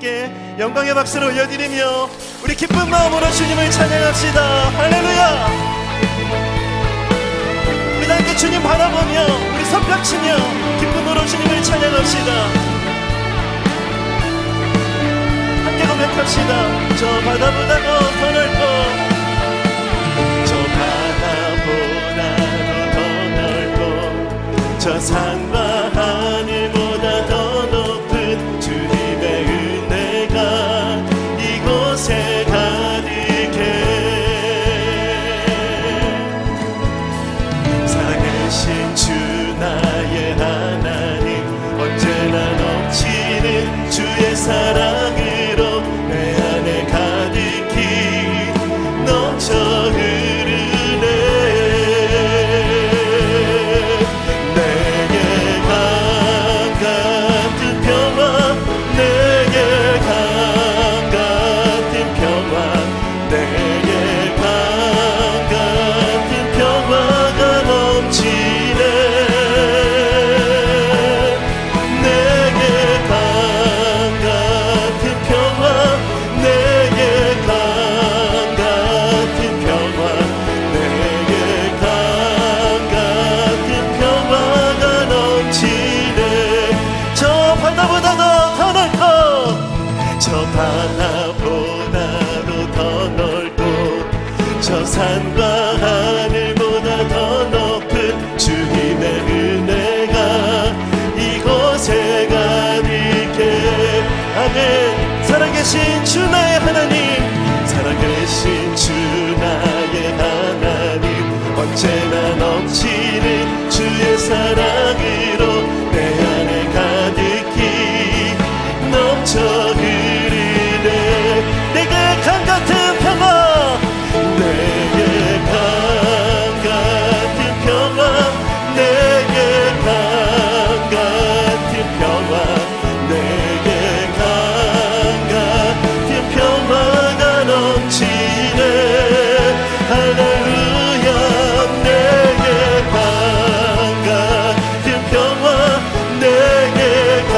함께 영광의 박수를 올려드리며 우리 기쁜 마음으로 주님을 찬양합시다. 할렐루야. 우리 다 함께 주님 바라보며 우리 손뼉치며 기쁨으로 주님을 찬양합시다. 함께 고백합시다. 저 바다보다도 더 넓고 저 바다보다도 더 넓고 저 산과 하늘보다 더 높은 주님의 은혜가 이곳에 가득해. 살아계신 주 나의 하나님 언제나 넘치는 주의 사랑으로 내 안에 가득히 넘쳐 흐르네. 내게 강 같은 평화 내게 강 같은 평화 내게 강 같은 평화가 넘치네. 내게 강 같은 평화 내게 강 같은 평화 내게 강 같은 평화가 넘치네. 저 바다보다도 더 넓고 저 바다보다도 더 넓고 저 산과 하늘보다 더 높은 주님의 은혜가 이곳에 가득해. 아멘. 살아계신 주 나의 하나님 살아계신 주 나의 하나님 언제나 넘치는 주의 사랑으로 내 안에 가득히 넘쳐 흐르네. 내게 강 같은 평화 내게 강 같은 평화 내게 강 같은 평화 내게 강 같은 평화가 넘치네. 할렐루야. 내게 강 같은 평화 내게 강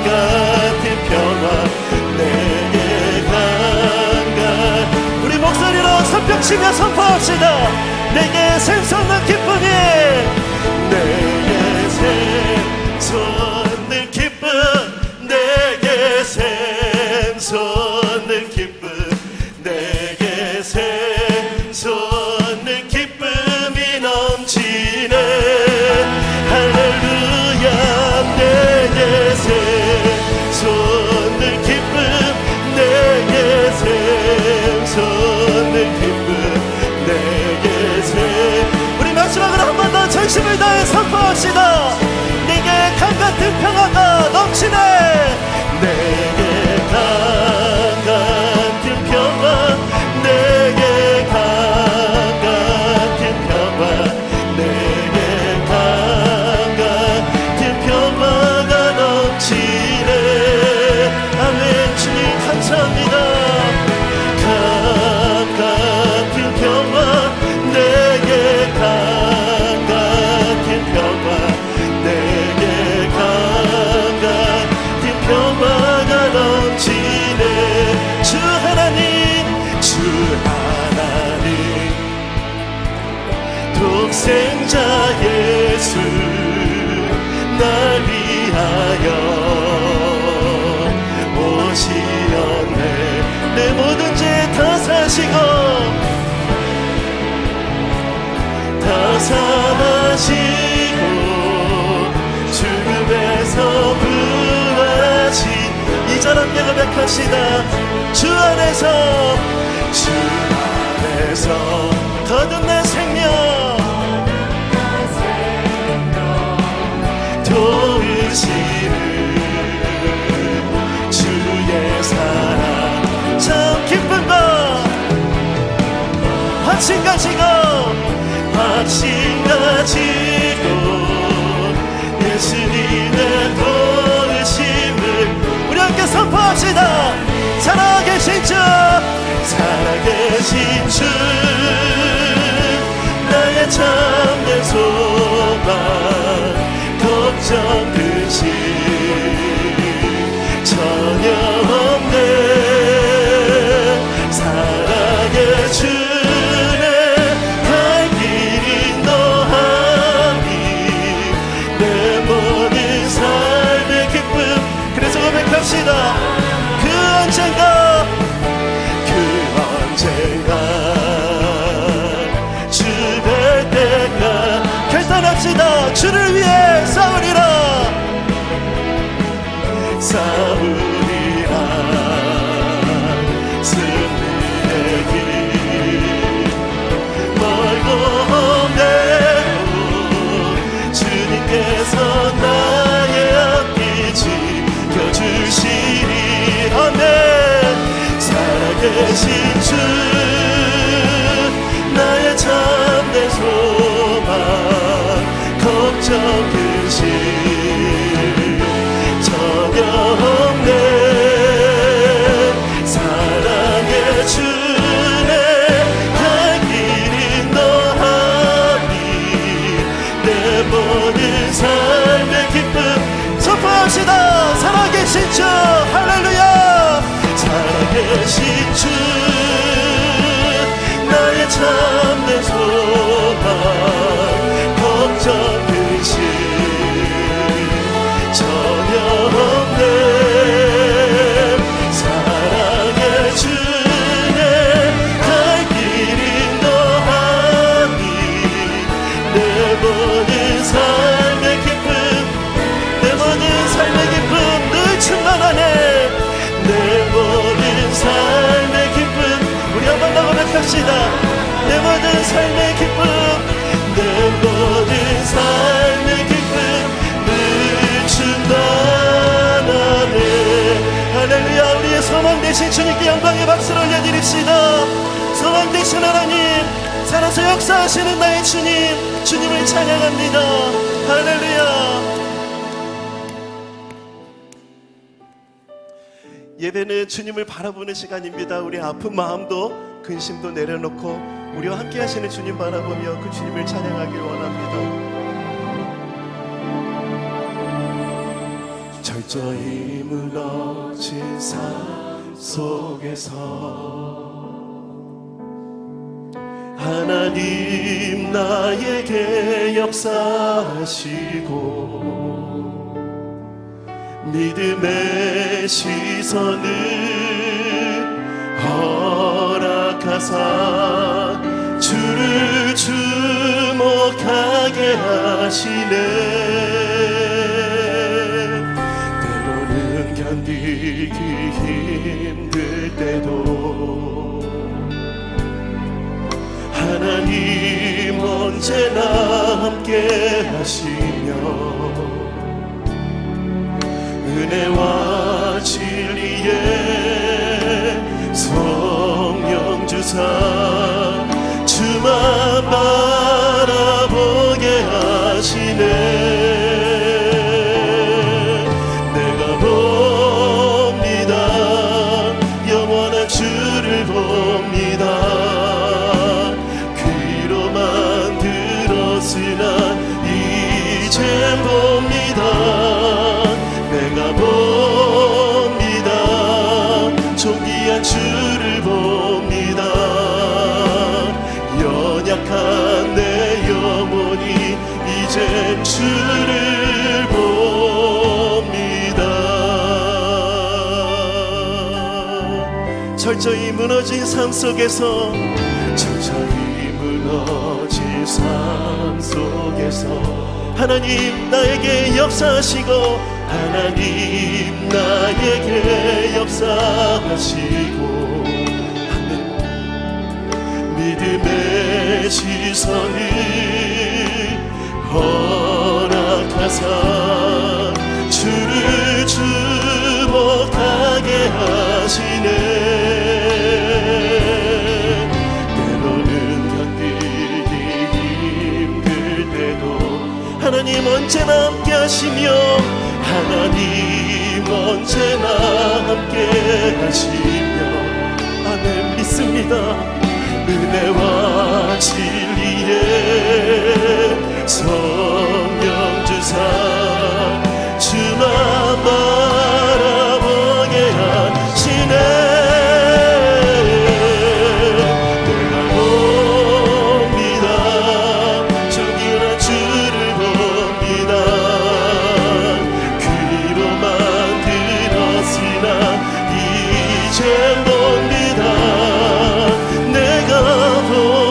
같은 평화 내게 강 같은. 우리 목소리로 손뼉치며 선포합시다. 내게 샘솟는 기쁨이 내게 샘솟는 기쁨 내게 샘솟는 기쁨 내게 샘솟는 기쁨이 넘치네. 할렐루야. 내게 샘솟는 기쁨 내게 샘솟는 기쁨 내게 우리 마지막으로 한 번 더 전심을 다해 선포합시다. 내게 강 같은 평화가 넘치네. 내게 강 같은 평화 내게 강 같은 평화 내게 강 같은 평화가 넘치네. 아멘. 주님 감사합니다. 강 같은 평화 내게 강 같은 평화 내게 강 같은 평화가 넘치네. 주 하나님 주 하나님 독생자 예수 날 위하여 오시었네. 내 모든 죄 다 사시고 다 사하시고 죽음에서 부활하신 이 절 함께 고백합시다. 주 안에서 거듭난 생명 도우시는 주의 사랑 참 기쁨과 확신 가지고 예수님의 도우심을 우리 함께 선포합시다. 살아계신 주 나의 참된 소망 걱정 근심 전혀 주를 위해 싸우리라. 싸우리라. 승리의 길 멀고 험해도 주님께서 나의 앞길 지켜주시리. 아멘. 살아계신 주 나의 참된 소망 걱정 근심 전혀 없네. 사랑의 주네 갈 길이 너하니 내 모든 삶의 기쁨 선포합시다. 살아계신 주 할렐루야. 살아계신 주 나의 참된 소망 걱정 근심 전혀 없네. 사랑의 주네 갈 길이 너하니 내 모든 삶의 기쁨 내 모든 삶의 기쁨 늘 충만하네. 내 모든 삶의 기쁨 우리 한 번 더 고백합시다. 내 모든 삶의 기쁨 내 모든 삶의 기쁨 늘 충만하네. 할렐루야. 우리의 소망 되신 주님께 영광의 박수를 올려드립시다. 소망 되신 하나님 살아서 역사하시는 나의 주님 주님을 찬양합니다. 할렐루야. 예배는 주님을 바라보는 시간입니다. 우리 아픈 마음도 근심도 내려놓고 우리와 함께 하시는 주님 바라보며 그 주님을 찬양하길 원합니다. 철저히 무너진 삶 속에서 하나님 나에게 역사하시고 믿음의 시선을 허락하사 주를 주목하게 하시네. 때로는 견디기 힘들 때도 하나님 언제나 함께 하시며 은혜와 진리에 성령 주사 주만 바라보게 하시네. 내가 봅니다. 영원한 주를 봅니다. 귀로만 들었으나 이젠 봅니다. 내가 봅니다. 존귀한 주를 봅니다. 연약한 내 영혼이 이젠 주를 봅니다. 철저히 무너진 삶 속에서 철저히 무너진 삶 속에서 하나님 나에게 역사하시고 하나님 나에게 역사하시고 믿음의 시선을 허락하사 주를 주목하게 하시네. 때로는 견디기 힘들 때도 하나님 언제나 함께 하시며 하나님 언제나 함께 하시며 아멘 믿습니다. 은혜와 진리에 성령 주사 주만 바라보게 하시네. 내가 봅니다. 존귀한 주를 봅니다. 귀로만 들었으나 이젠 봅니다. 내가 봅니다.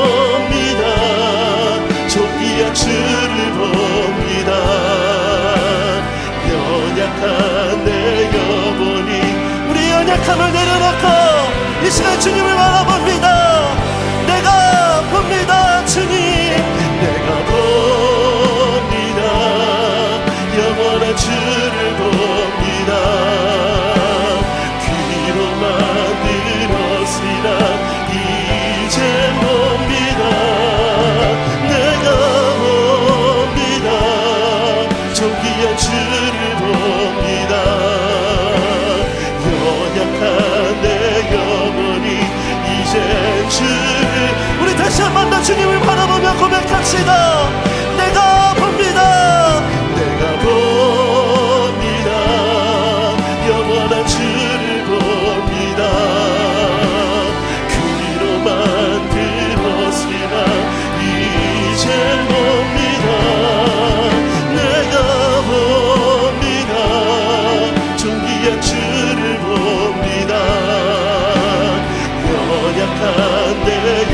마지막 고백합시다. 내가 봅니다. 내가 봅니다. 영원한 주를 봅니다. 그리로만 들었으나 이제 봅니다. 내가 봅니다. 존귀한 주를 봅니다. 연약한 내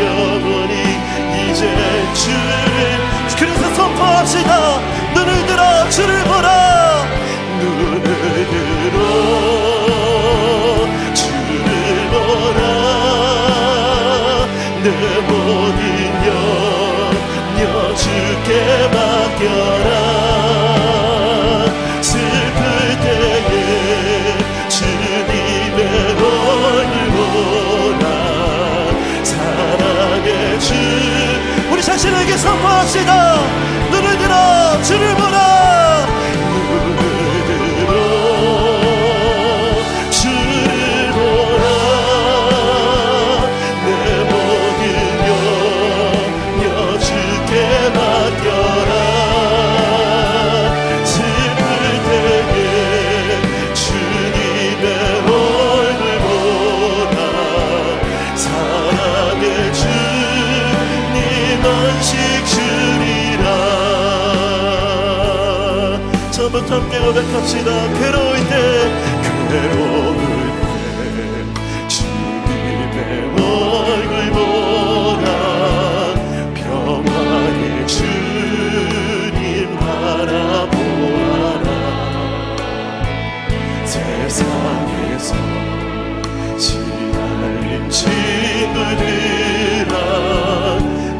영혼이 이제 주를, 그래서 선포합시다. 눈을 들어 주를 보라. 눈을 들어 주를 보라. 내 모든 염려 주께 맡겨라. 슬플 때에 주님의 얼굴 보라. 사랑의 주, 우리 자신에게 선포합시다. 눈을 들어 주를 보라. 눈을 들어 주를 보라. 내 모든 염려 주께 맡겨라. 슬플 때에 주님의 얼굴 보라. 사랑의 주님 안식 주리라. 처음부터 함께 고백합시다. 괴로울 때 주님의 얼굴 보라. 평화의 주님 바라보아라. 세상에서 시달린 친구들아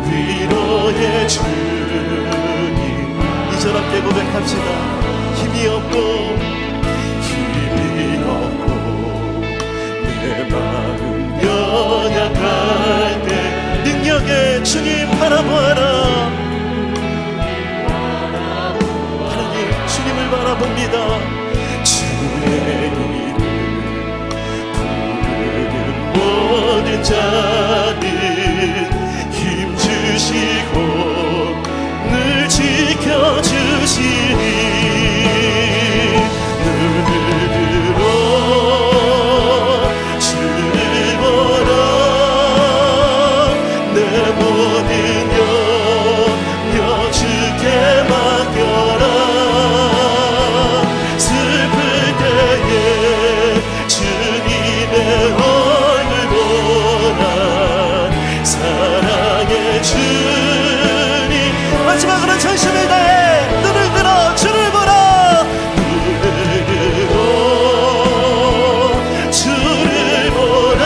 위로의 주님. 이절 함께 고백합시다. 힘이 없고 내 마음 연약할 때 능력의 주님 바라보아라. 하나님 주님을 바라봅니다. 주의 이름 부르는 모든 자는 힘주시고 늘 지켜주시니 눈을 들어 주를 보라. 내 모든 염려 주께 맡겨라. 슬플 때에 주님의 얼굴 보라. 사랑의 주님. 마지막으로 전심을 다해 눈을 들어 주를 보라. 눈을 들어 주를 보라.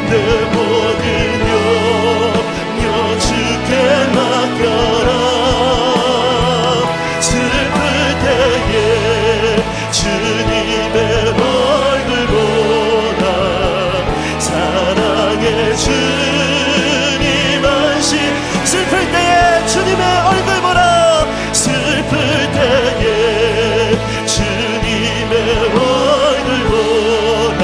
내 모든 염려 주께 맡겨라. 슬플 때에 주님의 얼굴 보라. 사랑의 주님 안식. 슬플 때에 주님의 얼굴 보라. 슬플 때에 주님의 얼굴 보라.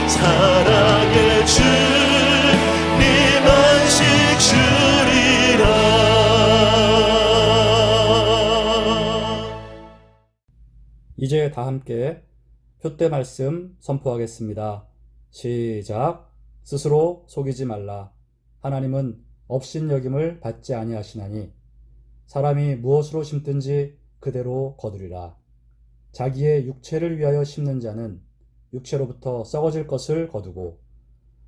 사랑의 주님 안식 주리라. 이제 다 함께 표대 말씀 선포하겠습니다. 시작. 스스로 속이지 말라. 하나님은 업신여김을 받지 아니하시나니 사람이 무엇으로 심든지 그대로 거두리라. 자기의 육체를 위하여 심는 자는 육체로부터 썩어질 것을 거두고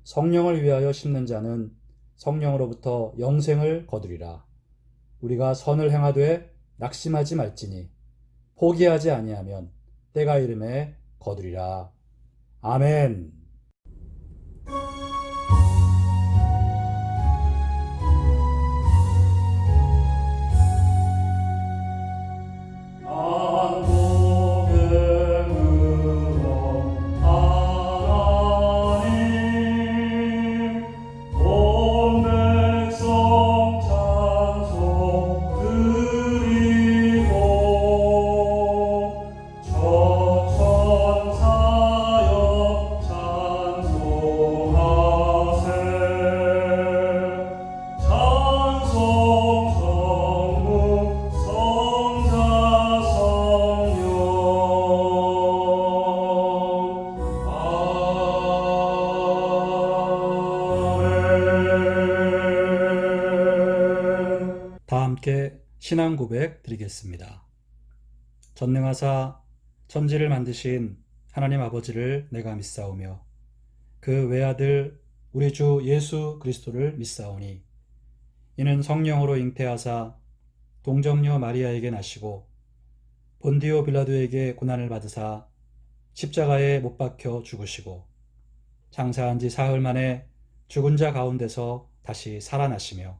성령을 위하여 심는 자는 성령으로부터 영생을 거두리라. 우리가 선을 행하되 낙심하지 말지니 포기하지 아니하면 때가 이름에 거두리라. 아멘. 천사여 함께 신앙 고백 드리겠습니다. 전능하사 천지를 만드신 하나님 아버지를 내가 믿사오며 그 외아들 우리 주 예수 그리스도를 믿사오니 이는 성령으로 잉태하사 동정녀 마리아에게 나시고 본디오 빌라도에게 고난을 받으사 십자가에 못 박혀 죽으시고 장사한 지 사흘 만에 죽은 자 가운데서 다시 살아나시며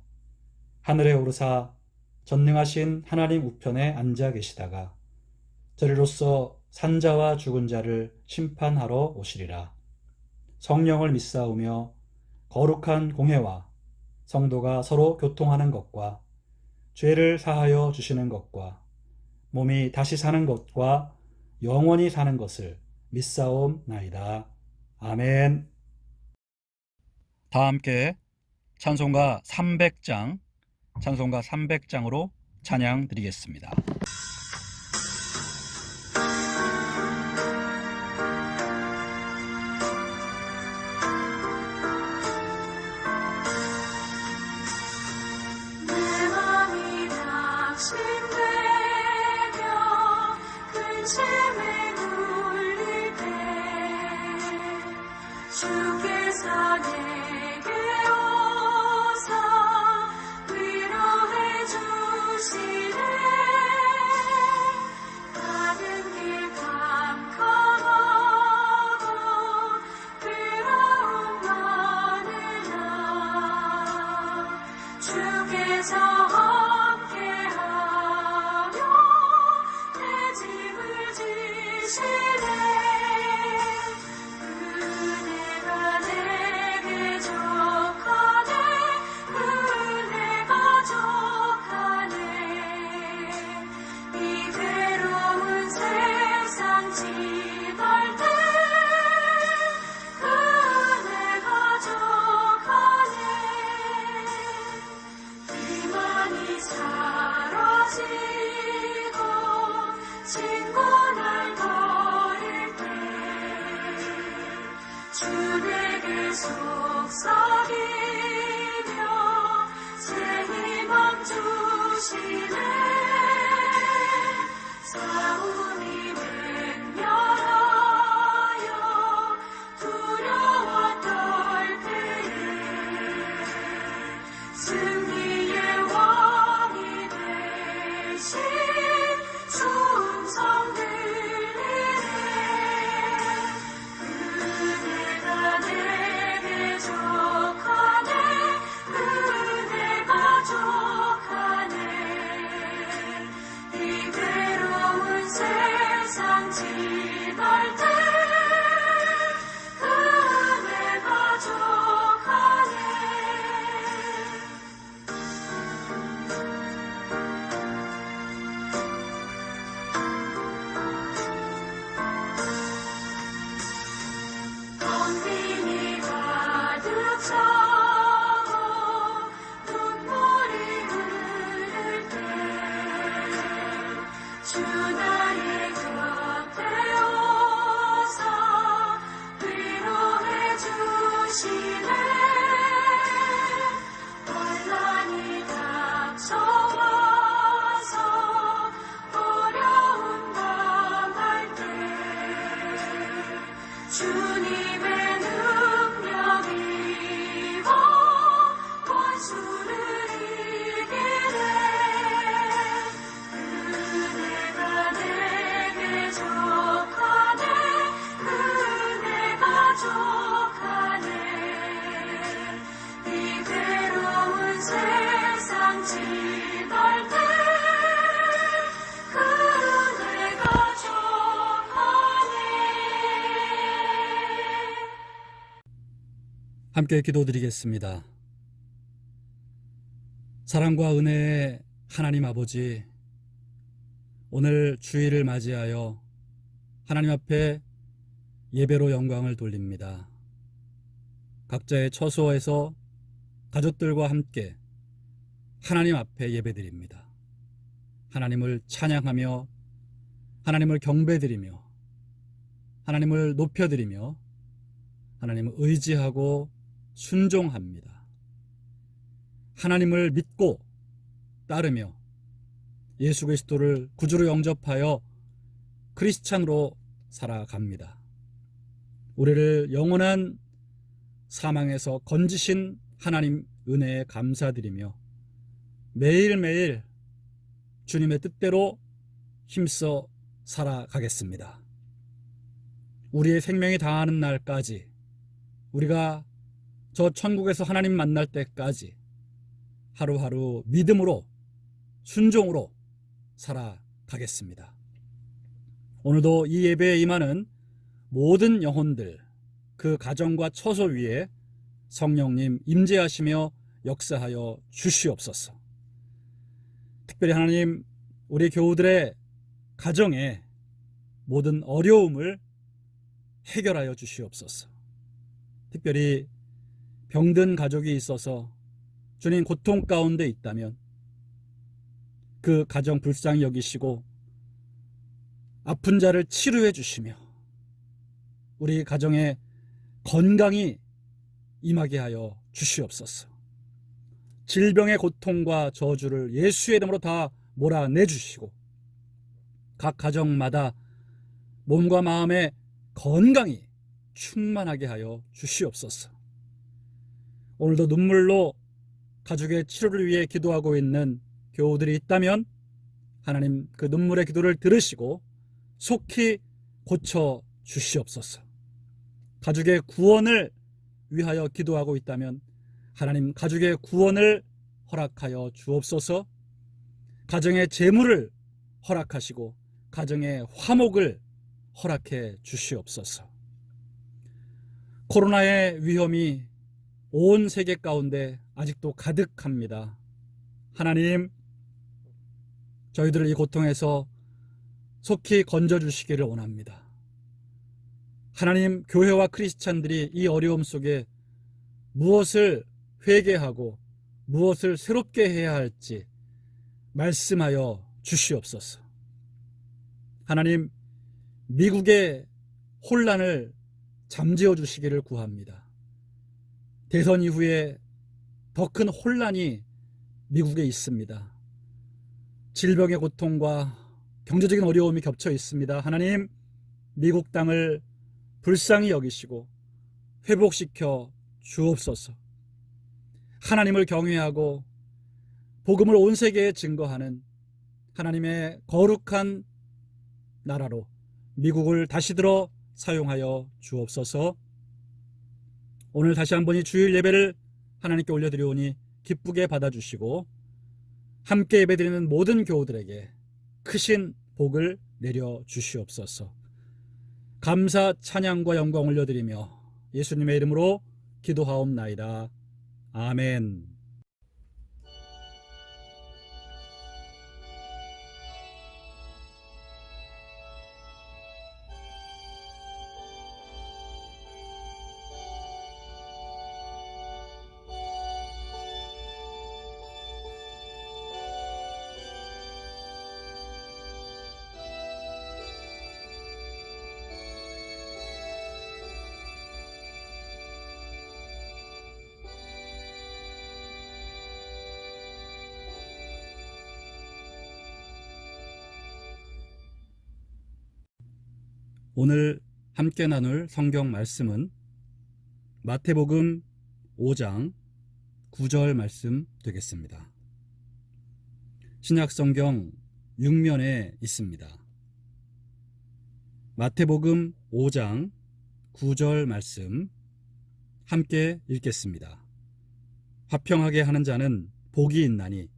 하늘에 오르사 전능하신 하나님 우편에 앉아 계시다가 저리로서 산자와 죽은 자를 심판하러 오시리라. 성령을 믿사오며 거룩한 공회와 성도가 서로 교통하는 것과 죄를 사하여 주시는 것과 몸이 다시 사는 것과 영원히 사는 것을 믿사옵나이다. 아멘. 다 함께 찬송가 300장으로 찬양 드리겠습니다. 내 맘이 낙심되며 근심에 눌릴 때 주께서 내게 오사 위로해 주시네. 가는 길 캄캄하고 괴로움 많은 날 주께서 함께하며 내 짐을 지시네. 은혜가 내게 족하네. 은혜가 족하네. 이 괴로운 세상 지날 때 은혜가 족하네. 비만이 사라지고 친구 날 버릴 때 주 내게 속삭이며 새 희망 주시네. 싸움이 맹렬하여 두려워 떨 때에 승리의 왕이 되신 충성 들리네. 은혜가 내게 족하네. 은혜가 족하네. 이 괴로운 세상 지날 때 은혜가 족하네. 빈이 가득 차고 눈물이 흐를 때 주 나의 곁에 오사 위로해 주시네. 환난이 닥쳐와서 어려운 밤 할 때 주님의 능력이 원수를 이기네. 은혜가 내게 족하네. 은혜가 족하네. 이 괴로운 세상 지날 때 은혜가 족하네. 함께 기도드리겠습니다. 사랑과 은혜의 하나님 아버지, 오늘 주일을 맞이하여 하나님 앞에 예배로 영광을 돌립니다. 각자의 처소에서 가족들과 함께 하나님 앞에 예배드립니다. 하나님을 찬양하며 하나님을 경배드리며 하나님을 높여드리며 하나님을 의지하고 순종합니다. 하나님을 믿고 따르며 예수 그리스도를 구주로 영접하여 크리스찬으로 살아갑니다. 우리를 영원한 사망에서 건지신 하나님 은혜에 감사드리며 매일매일 주님의 뜻대로 힘써 살아가겠습니다. 우리의 생명이 다하는 날까지, 우리가 저 천국에서 하나님 만날 때까지 하루하루 믿음으로 순종으로 살아가겠습니다. 오늘도 이 예배에 임하는 모든 영혼들, 그 가정과 처소 위에 성령님 임재하시며 역사하여 주시옵소서. 특별히 하나님, 우리 교우들의 가정에 모든 어려움을 해결하여 주시옵소서. 특별히 병든 가족이 있어서 주님 고통 가운데 있다면 그 가정 불쌍히 여기시고 아픈 자를 치료해 주시며 우리 가정에 건강이 임하게 하여 주시옵소서. 질병의 고통과 저주를 예수의 이름으로 다 몰아내 주시고 각 가정마다 몸과 마음의 건강이 충만하게 하여 주시옵소서. 오늘도 눈물로 가족의 치료를 위해 기도하고 있는 교우들이 있다면 하나님 그 눈물의 기도를 들으시고 속히 고쳐 주시옵소서. 가족의 구원을 위하여 기도하고 있다면 하나님 가족의 구원을 허락하여 주옵소서. 가정의 재물을 허락하시고 가정의 화목을 허락해 주시옵소서. 코로나의 위험이 온 세계 가운데 아직도 가득합니다. 하나님, 저희들을 이 고통에서 속히 건져주시기를 원합니다. 하나님, 교회와 크리스찬들이 이 어려움 속에 무엇을 회개하고 무엇을 새롭게 해야 할지 말씀하여 주시옵소서. 하나님, 미국의 혼란을 잠재워 주시기를 구합니다. 대선 이후에 더 큰 혼란이 미국에 있습니다. 질병의 고통과 경제적인 어려움이 겹쳐 있습니다. 하나님, 미국 땅을 불쌍히 여기시고 회복시켜 주옵소서. 하나님을 경외하고 복음을 온 세계에 증거하는 하나님의 거룩한 나라로 미국을 다시 들어 사용하여 주옵소서. 오늘 다시 한번 이 주일 예배를 하나님께 올려드리오니 기쁘게 받아주시고 함께 예배드리는 모든 교우들에게 크신 복을 내려 주시옵소서. 감사 찬양과 영광 올려드리며 예수님의 이름으로 기도하옵나이다. 아멘. 오늘 함께 나눌 성경 말씀은 마태복음 5장 9절 말씀 되겠습니다. 신약성경 6면에 있습니다. 마태복음 5장 9절 말씀 함께 읽겠습니다. 화평하게 하는 자는 복이 있나니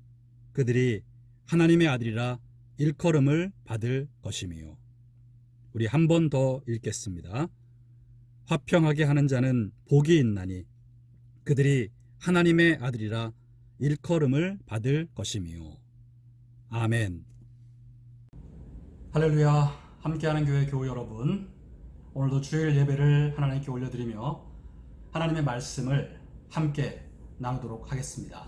그들이 하나님의 아들이라 일컬음을 받을 것이며. 우리 한 번 더 읽겠습니다. 화평하게 하는 자는 복이 있나니 그들이 하나님의 아들이라 일컬음을 받을 것이며. 아멘. 할렐루야. 함께하는 교회 교우 여러분, 오늘도 주일 예배를 하나님께 올려드리며 하나님의 말씀을 함께 나누도록 하겠습니다.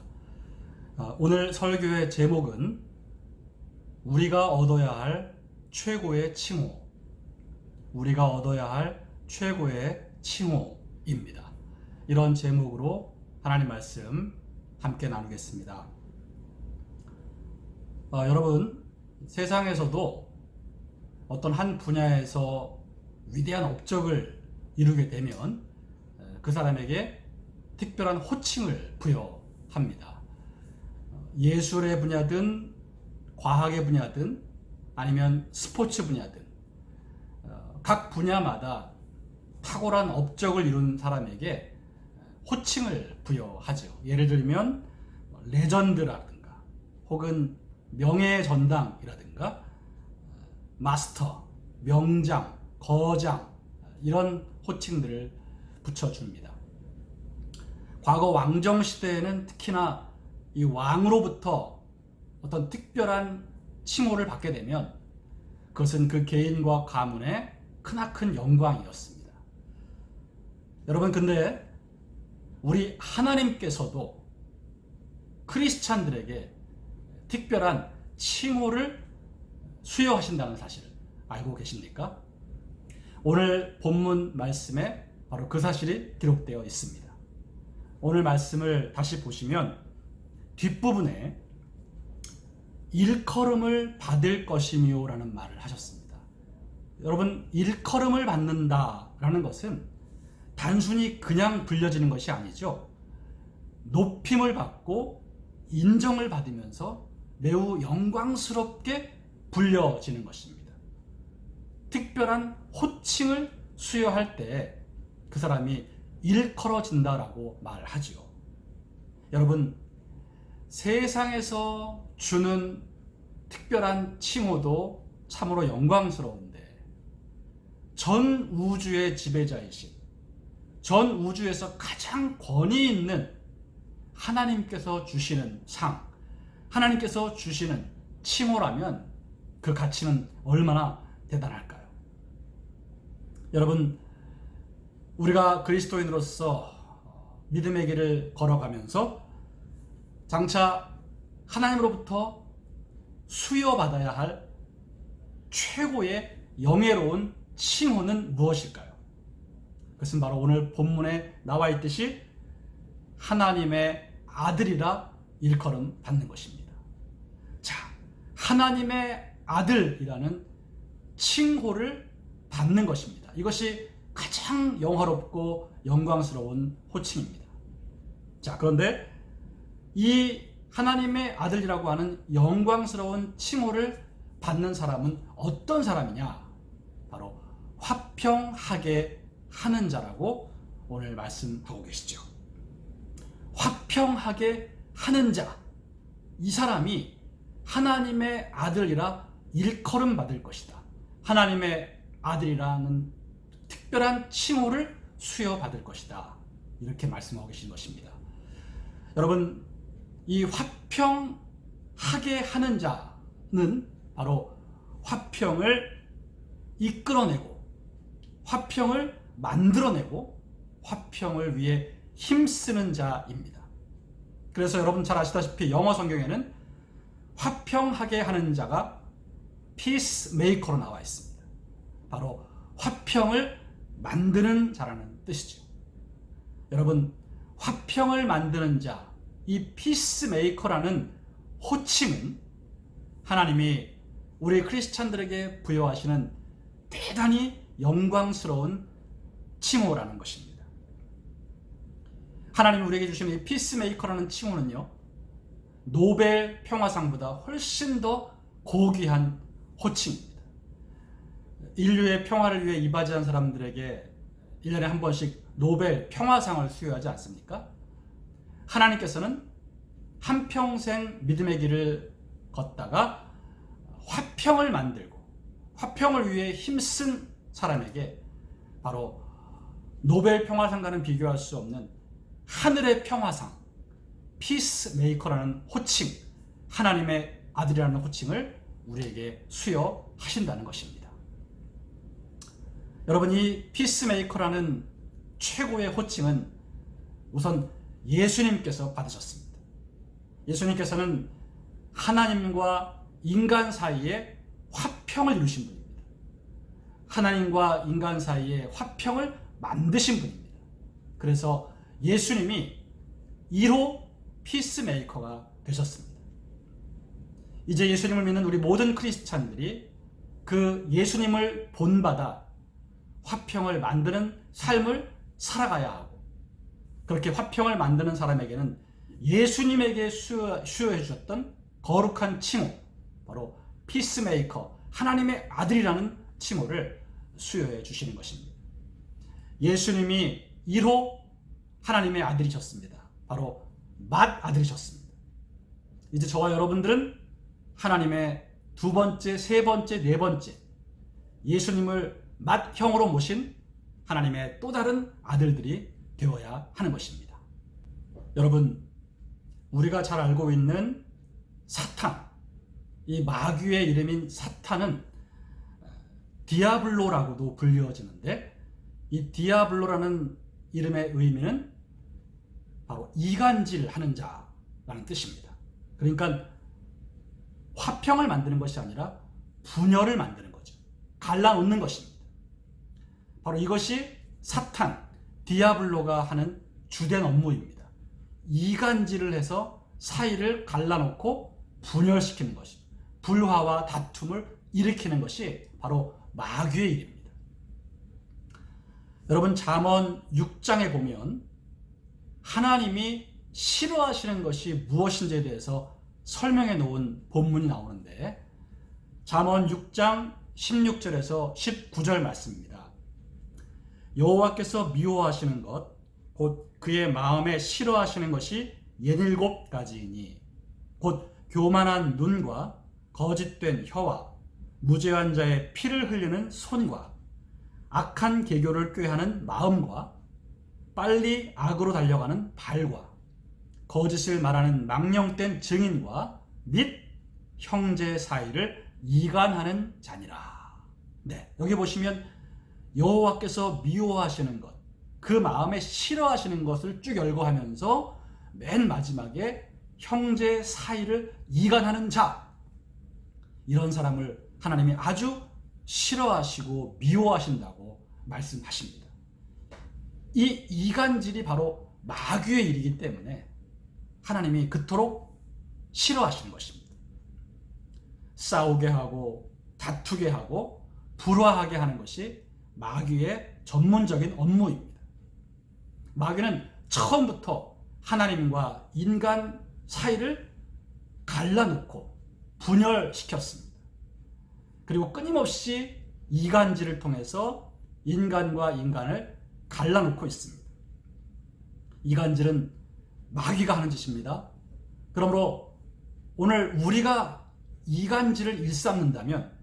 오늘 설교의 제목은 우리가 얻어야 할 최고의 칭호, 우리가 얻어야 할 최고의 칭호입니다. 이런 제목으로 하나님 말씀 함께 나누겠습니다. 여러분, 세상에서도 어떤 한 분야에서 위대한 업적을 이루게 되면 그 사람에게 특별한 호칭을 부여합니다. 예술의 분야든 과학의 분야든 아니면 스포츠 분야든 각 분야마다 탁월한 업적을 이룬 사람에게 호칭을 부여하죠. 예를 들면 레전드라든가 혹은 명예전당이라든가 마스터, 명장, 거장 이런 호칭들을 붙여줍니다. 과거 왕정시대에는 특히나 이 왕으로부터 어떤 특별한 칭호를 받게 되면 그것은 그 개인과 가문의 크나큰 영광이었습니다. 여러분, 근데 우리 하나님께서도 크리스찬들에게 특별한 칭호를 수여하신다는 사실을 알고 계십니까? 오늘 본문 말씀에 바로 그 사실이 기록되어 있습니다. 오늘 말씀을 다시 보시면 뒷부분에 일컬음을 받을 것이며 라는 말을 하셨습니다. 여러분, 일컬음을 받는다라는 것은 단순히 그냥 불려지는 것이 아니죠. 높임을 받고 인정을 받으면서 매우 영광스럽게 불려지는 것입니다. 특별한 호칭을 수여할 때 그 사람이 일컬어진다라고 말하지요. 여러분, 세상에서 주는 특별한 칭호도 참으로 영광스러운데 전 우주의 지배자이신, 전 우주에서 가장 권위 있는 하나님께서 주시는 상, 하나님께서 주시는 칭호라면 그 가치는 얼마나 대단할까요? 여러분, 우리가 그리스도인으로서 믿음의 길을 걸어가면서 장차 하나님으로부터 수여받아야 할 최고의 영예로운 칭호는 무엇일까요? 그것은 바로 오늘 본문에 나와 있듯이 하나님의 아들이라 일컬음 받는 것입니다. 자, 하나님의 아들이라는 칭호를 받는 것입니다. 이것이 가장 영화롭고 영광스러운 호칭입니다. 자, 그런데 이 하나님의 아들이라고 하는 영광스러운 칭호를 받는 사람은 어떤 사람이냐? 바로 화평하게 하는 자라고 오늘 말씀하고 계시죠. 화평하게 하는 자, 이 사람이 하나님의 아들이라 일컬음 받을 것이다. 하나님의 아들이라는 특별한 칭호를 수여받을 것이다. 이렇게 말씀하고 계신 것입니다. 여러분, 이 화평하게 하는 자는 바로 화평을 이끌어내고 화평을 만들어내고 화평을 위해 힘쓰는 자입니다. 그래서 여러분 잘 아시다시피 영어 성경에는 화평하게 하는 자가 피스메이커로 나와 있습니다. 바로 화평을 만드는 자라는 뜻이죠. 여러분, 화평을 만드는 자, 이 피스메이커라는 호칭은 하나님이 우리 크리스찬들에게 부여하시는 대단히 영광스러운 칭호라는 것입니다. 하나님이 우리에게 주시는 이 피스메이커라는 칭호는요, 노벨 평화상보다 훨씬 더 고귀한 호칭입니다. 인류의 평화를 위해 이바지한 사람들에게 1년에 한 번씩 노벨 평화상을 수여하지 않습니까? 하나님께서는 한평생 믿음의 길을 걷다가 화평을 만들고 화평을 위해 힘쓴 사람에게 바로 노벨 평화상과는 비교할 수 없는 하늘의 평화상, 피스메이커라는 호칭, 하나님의 아들이라는 호칭을 우리에게 수여하신다는 것입니다. 여러분, 이 피스메이커라는 최고의 호칭은 우선 예수님께서 받으셨습니다. 예수님께서는 하나님과 인간 사이에 화평을 이루신 분입니다. 하나님과 인간 사이에 화평을 만드신 분입니다. 그래서 예수님이 1호 피스메이커가 되셨습니다. 이제 예수님을 믿는 우리 모든 크리스찬들이 그 예수님을 본받아 화평을 만드는 삶을 살아가야 하고, 그렇게 화평을 만드는 사람에게는 예수님에게 수여해 주셨던 거룩한 칭호, 바로 피스메이커, 하나님의 아들이라는 칭호를 수여해 주시는 것입니다. 예수님이 1호 하나님의 아들이셨습니다. 바로 맏아들이셨습니다. 이제 저와 여러분들은 하나님의 두 번째, 세 번째, 네 번째 예수님을 맏형으로 모신 하나님의 또 다른 아들들이 되어야 하는 것입니다. 여러분, 우리가 잘 알고 있는 사탄, 이 마귀의 이름인 사탄은 디아블로라고도 불리워지는데, 이 디아블로라는 이름의 의미는 바로 이간질하는 자라는 뜻입니다. 그러니까 화평을 만드는 것이 아니라 분열을 만드는 거죠. 갈라놓는 것입니다. 바로 이것이 사탄, 디아블로가 하는 주된 업무입니다. 이간질을 해서 사이를 갈라놓고 분열시키는 것이, 불화와 다툼을 일으키는 것이 바로 마귀의 일입니다. 여러분, 잠언 6장에 보면 하나님이 싫어하시는 것이 무엇인지에 대해서 설명해 놓은 본문이 나오는데, 잠언 6장 16절에서 19절 말씀입니다. 여호와께서 미워하시는 것, 곧 그의 마음에 싫어하시는 것이 17가지이니 곧 교만한 눈과 거짓된 혀와 무죄한 자의 피를 흘리는 손과 악한 계교를 꾀하는 마음과 빨리 악으로 달려가는 발과 거짓을 말하는 망령된 증인과 및 형제 사이를 이간하는 자니라. 네, 여기 보시면 여호와께서 미워하시는 것, 그 마음에 싫어하시는 것을 쭉 열거하면서 맨 마지막에 형제 사이를 이간하는 자, 이런 사람을 하나님이 아주 싫어하시고 미워하신다고 말씀하십니다. 이 이간질이 바로 마귀의 일이기 때문에 하나님이 그토록 싫어하시는 것입니다. 싸우게 하고 다투게 하고 불화하게 하는 것이 마귀의 전문적인 업무입니다. 마귀는 처음부터 하나님과 인간 사이를 갈라놓고 분열시켰습니다. 그리고 끊임없이 이간질을 통해서 인간과 인간을 갈라놓고 있습니다. 이간질은 마귀가 하는 짓입니다. 그러므로 오늘 우리가 이간질을 일삼는다면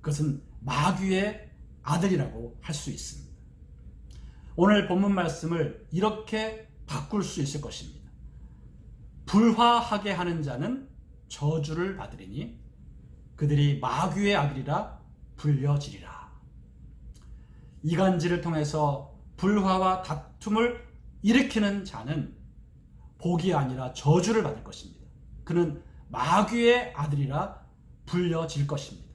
그것은 마귀의 아들이라고 할 수 있습니다. 오늘 본문 말씀을 이렇게 바꿀 수 있을 것입니다. 불화하게 하는 자는 저주를 받으리니 그들이 마귀의 아들이라 불려지리라. 이간질을 통해서 불화와 다툼을 일으키는 자는 복이 아니라 저주를 받을 것입니다. 그는 마귀의 아들이라 불려질 것입니다.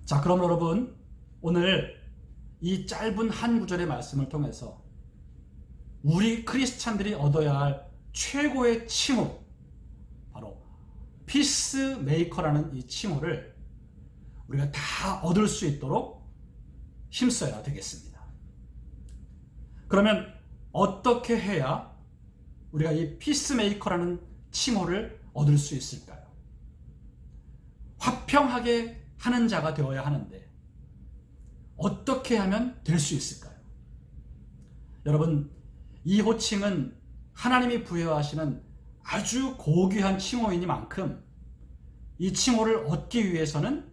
자, 그럼 여러분, 오늘 이 짧은 한 구절의 말씀을 통해서 우리 크리스찬들이 얻어야 할 최고의 칭호, 바로 피스메이커라는 이 칭호를 우리가 다 얻을 수 있도록 힘써야 되겠습니다. 그러면 어떻게 해야 우리가 이 피스메이커라는 칭호를 얻을 수 있을까요? 화평하게 하는 자가 되어야 하는데 어떻게 하면 될 수 있을까요? 여러분, 이 호칭은 하나님이 부여하시는 아주 고귀한 칭호이니만큼 이 칭호를 얻기 위해서는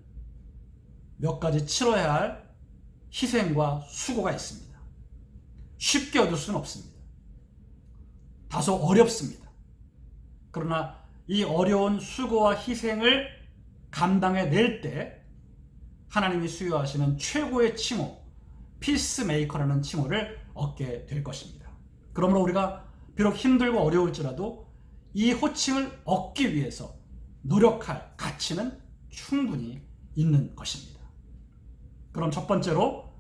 몇 가지 치러야 할 희생과 수고가 있습니다. 쉽게 얻을 수는 없습니다. 다소 어렵습니다. 그러나 이 어려운 수고와 희생을 감당해낼 때 하나님이 수여하시는 최고의 칭호, 피스메이커라는 칭호를 얻게 될 것입니다. 그러므로 우리가 비록 힘들고 어려울지라도 이 호칭을 얻기 위해서 노력할 가치는 충분히 있는 것입니다. 그럼 첫 번째로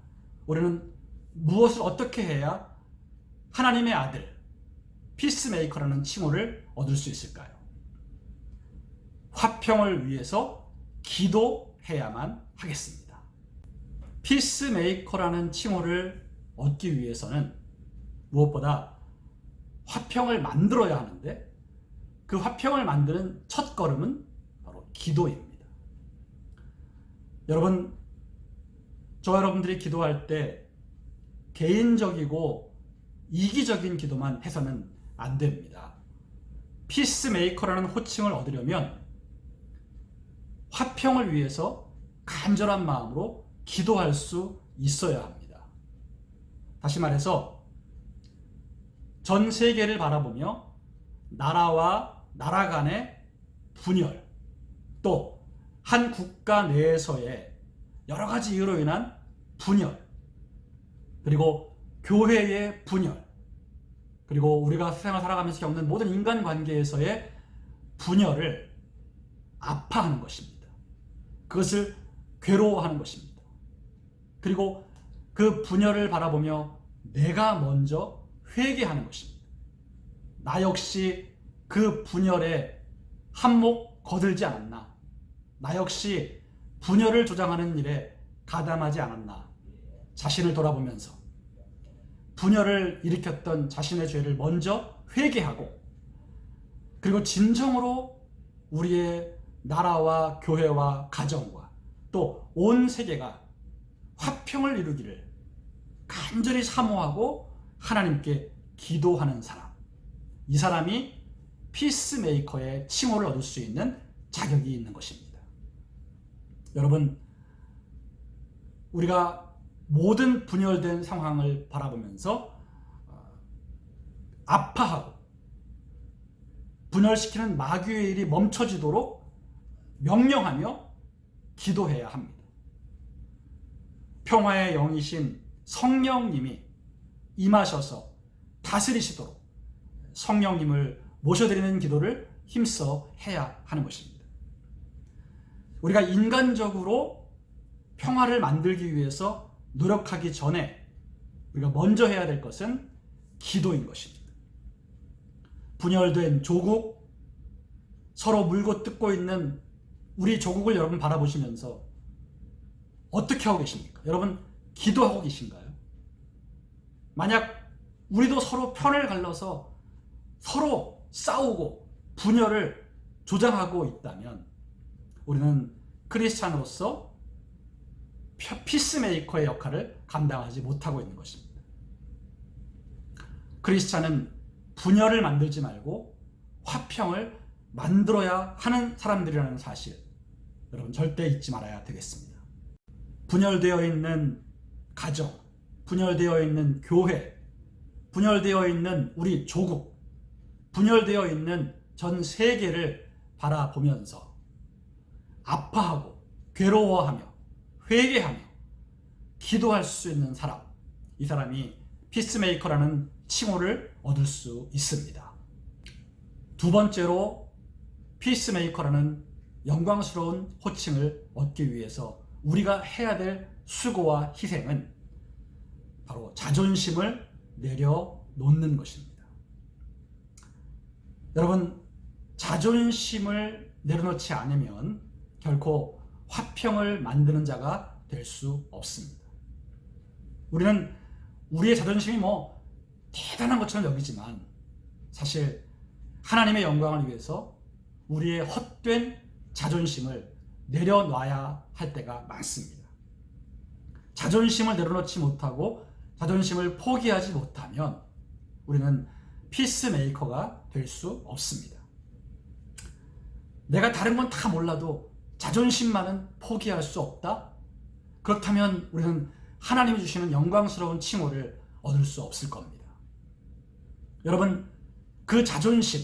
우리는 무엇을 어떻게 해야 하나님의 아들, 피스메이커라는 칭호를 얻을 수 있을까요? 화평을 위해서 기도해야만 하겠습니다. 피스메이커라는 칭호를 얻기 위해서는 무엇보다 화평을 만들어야 하는데 그 화평을 만드는 첫 걸음은 바로 기도입니다. 여러분, 저와 여러분들이 기도할 때 개인적이고 이기적인 기도만 해서는 안 됩니다. 피스메이커라는 호칭을 얻으려면 화평을 위해서 간절한 마음으로 기도할 수 있어야 합니다. 다시 말해서 전 세계를 바라보며 나라와 나라 간의 분열, 또 한 국가 내에서의 여러 가지 이유로 인한 분열, 그리고 교회의 분열, 그리고 우리가 세상을 살아가면서 겪는 모든 인간관계에서의 분열을 아파하는 것입니다. 그것을 괴로워하는 것입니다. 그리고 그 분열을 바라보며 내가 먼저 회개하는 것입니다. 나 역시 그 분열에 한몫 거들지 않았나? 나 역시 분열을 조장하는 일에 가담하지 않았나? 자신을 돌아보면서 분열을 일으켰던 자신의 죄를 먼저 회개하고, 그리고 진정으로 우리의 나라와 교회와 가정과 또 온 세계가 화평을 이루기를 간절히 사모하고 하나님께 기도하는 사람, 이 사람이 피스메이커의 칭호를 얻을 수 있는 자격이 있는 것입니다. 여러분, 우리가 모든 분열된 상황을 바라보면서 아파하고 분열시키는 마귀의 일이 멈춰지도록 명령하며 기도해야 합니다. 평화의 영이신 성령님이 임하셔서 다스리시도록 성령님을 모셔드리는 기도를 힘써 해야 하는 것입니다. 우리가 인간적으로 평화를 만들기 위해서 노력하기 전에 우리가 먼저 해야 될 것은 기도인 것입니다. 분열된 조국, 서로 물고 뜯고 있는 우리 조국을 여러분 바라보시면서 어떻게 하고 계십니까? 여러분 기도하고 계신가요? 만약 우리도 서로 편을 갈라서 서로 싸우고 분열을 조장하고 있다면 우리는 크리스찬으로서 피스메이커의 역할을 감당하지 못하고 있는 것입니다. 크리스찬은 분열을 만들지 말고 화평을 만들어야 하는 사람들이라는 사실, 여러분 절대 잊지 말아야 되겠습니다. 분열되어 있는 가정, 분열되어 있는 교회, 분열되어 있는 우리 조국, 분열되어 있는 전 세계를 바라보면서 아파하고 괴로워하며 회개하며 기도할 수 있는 사람, 이 사람이 피스메이커라는 칭호를 얻을 수 있습니다. 두 번째로 피스메이커라는 영광스러운 호칭을 얻기 위해서 우리가 해야 될 수고와 희생은 바로 자존심을 내려놓는 것입니다. 여러분, 자존심을 내려놓지 않으면 결코 화평을 만드는 자가 될 수 없습니다. 우리는 우리의 자존심이 대단한 것처럼 여기지만 사실 하나님의 영광을 위해서 우리의 헛된 자존심을 내려놔야 할 때가 많습니다. 자존심을 내려놓지 못하고 자존심을 포기하지 못하면 우리는 피스메이커가 될 수 없습니다. 내가 다른 건 다 몰라도 자존심만은 포기할 수 없다? 그렇다면 우리는 하나님이 주시는 영광스러운 칭호를 얻을 수 없을 겁니다. 여러분, 그 자존심,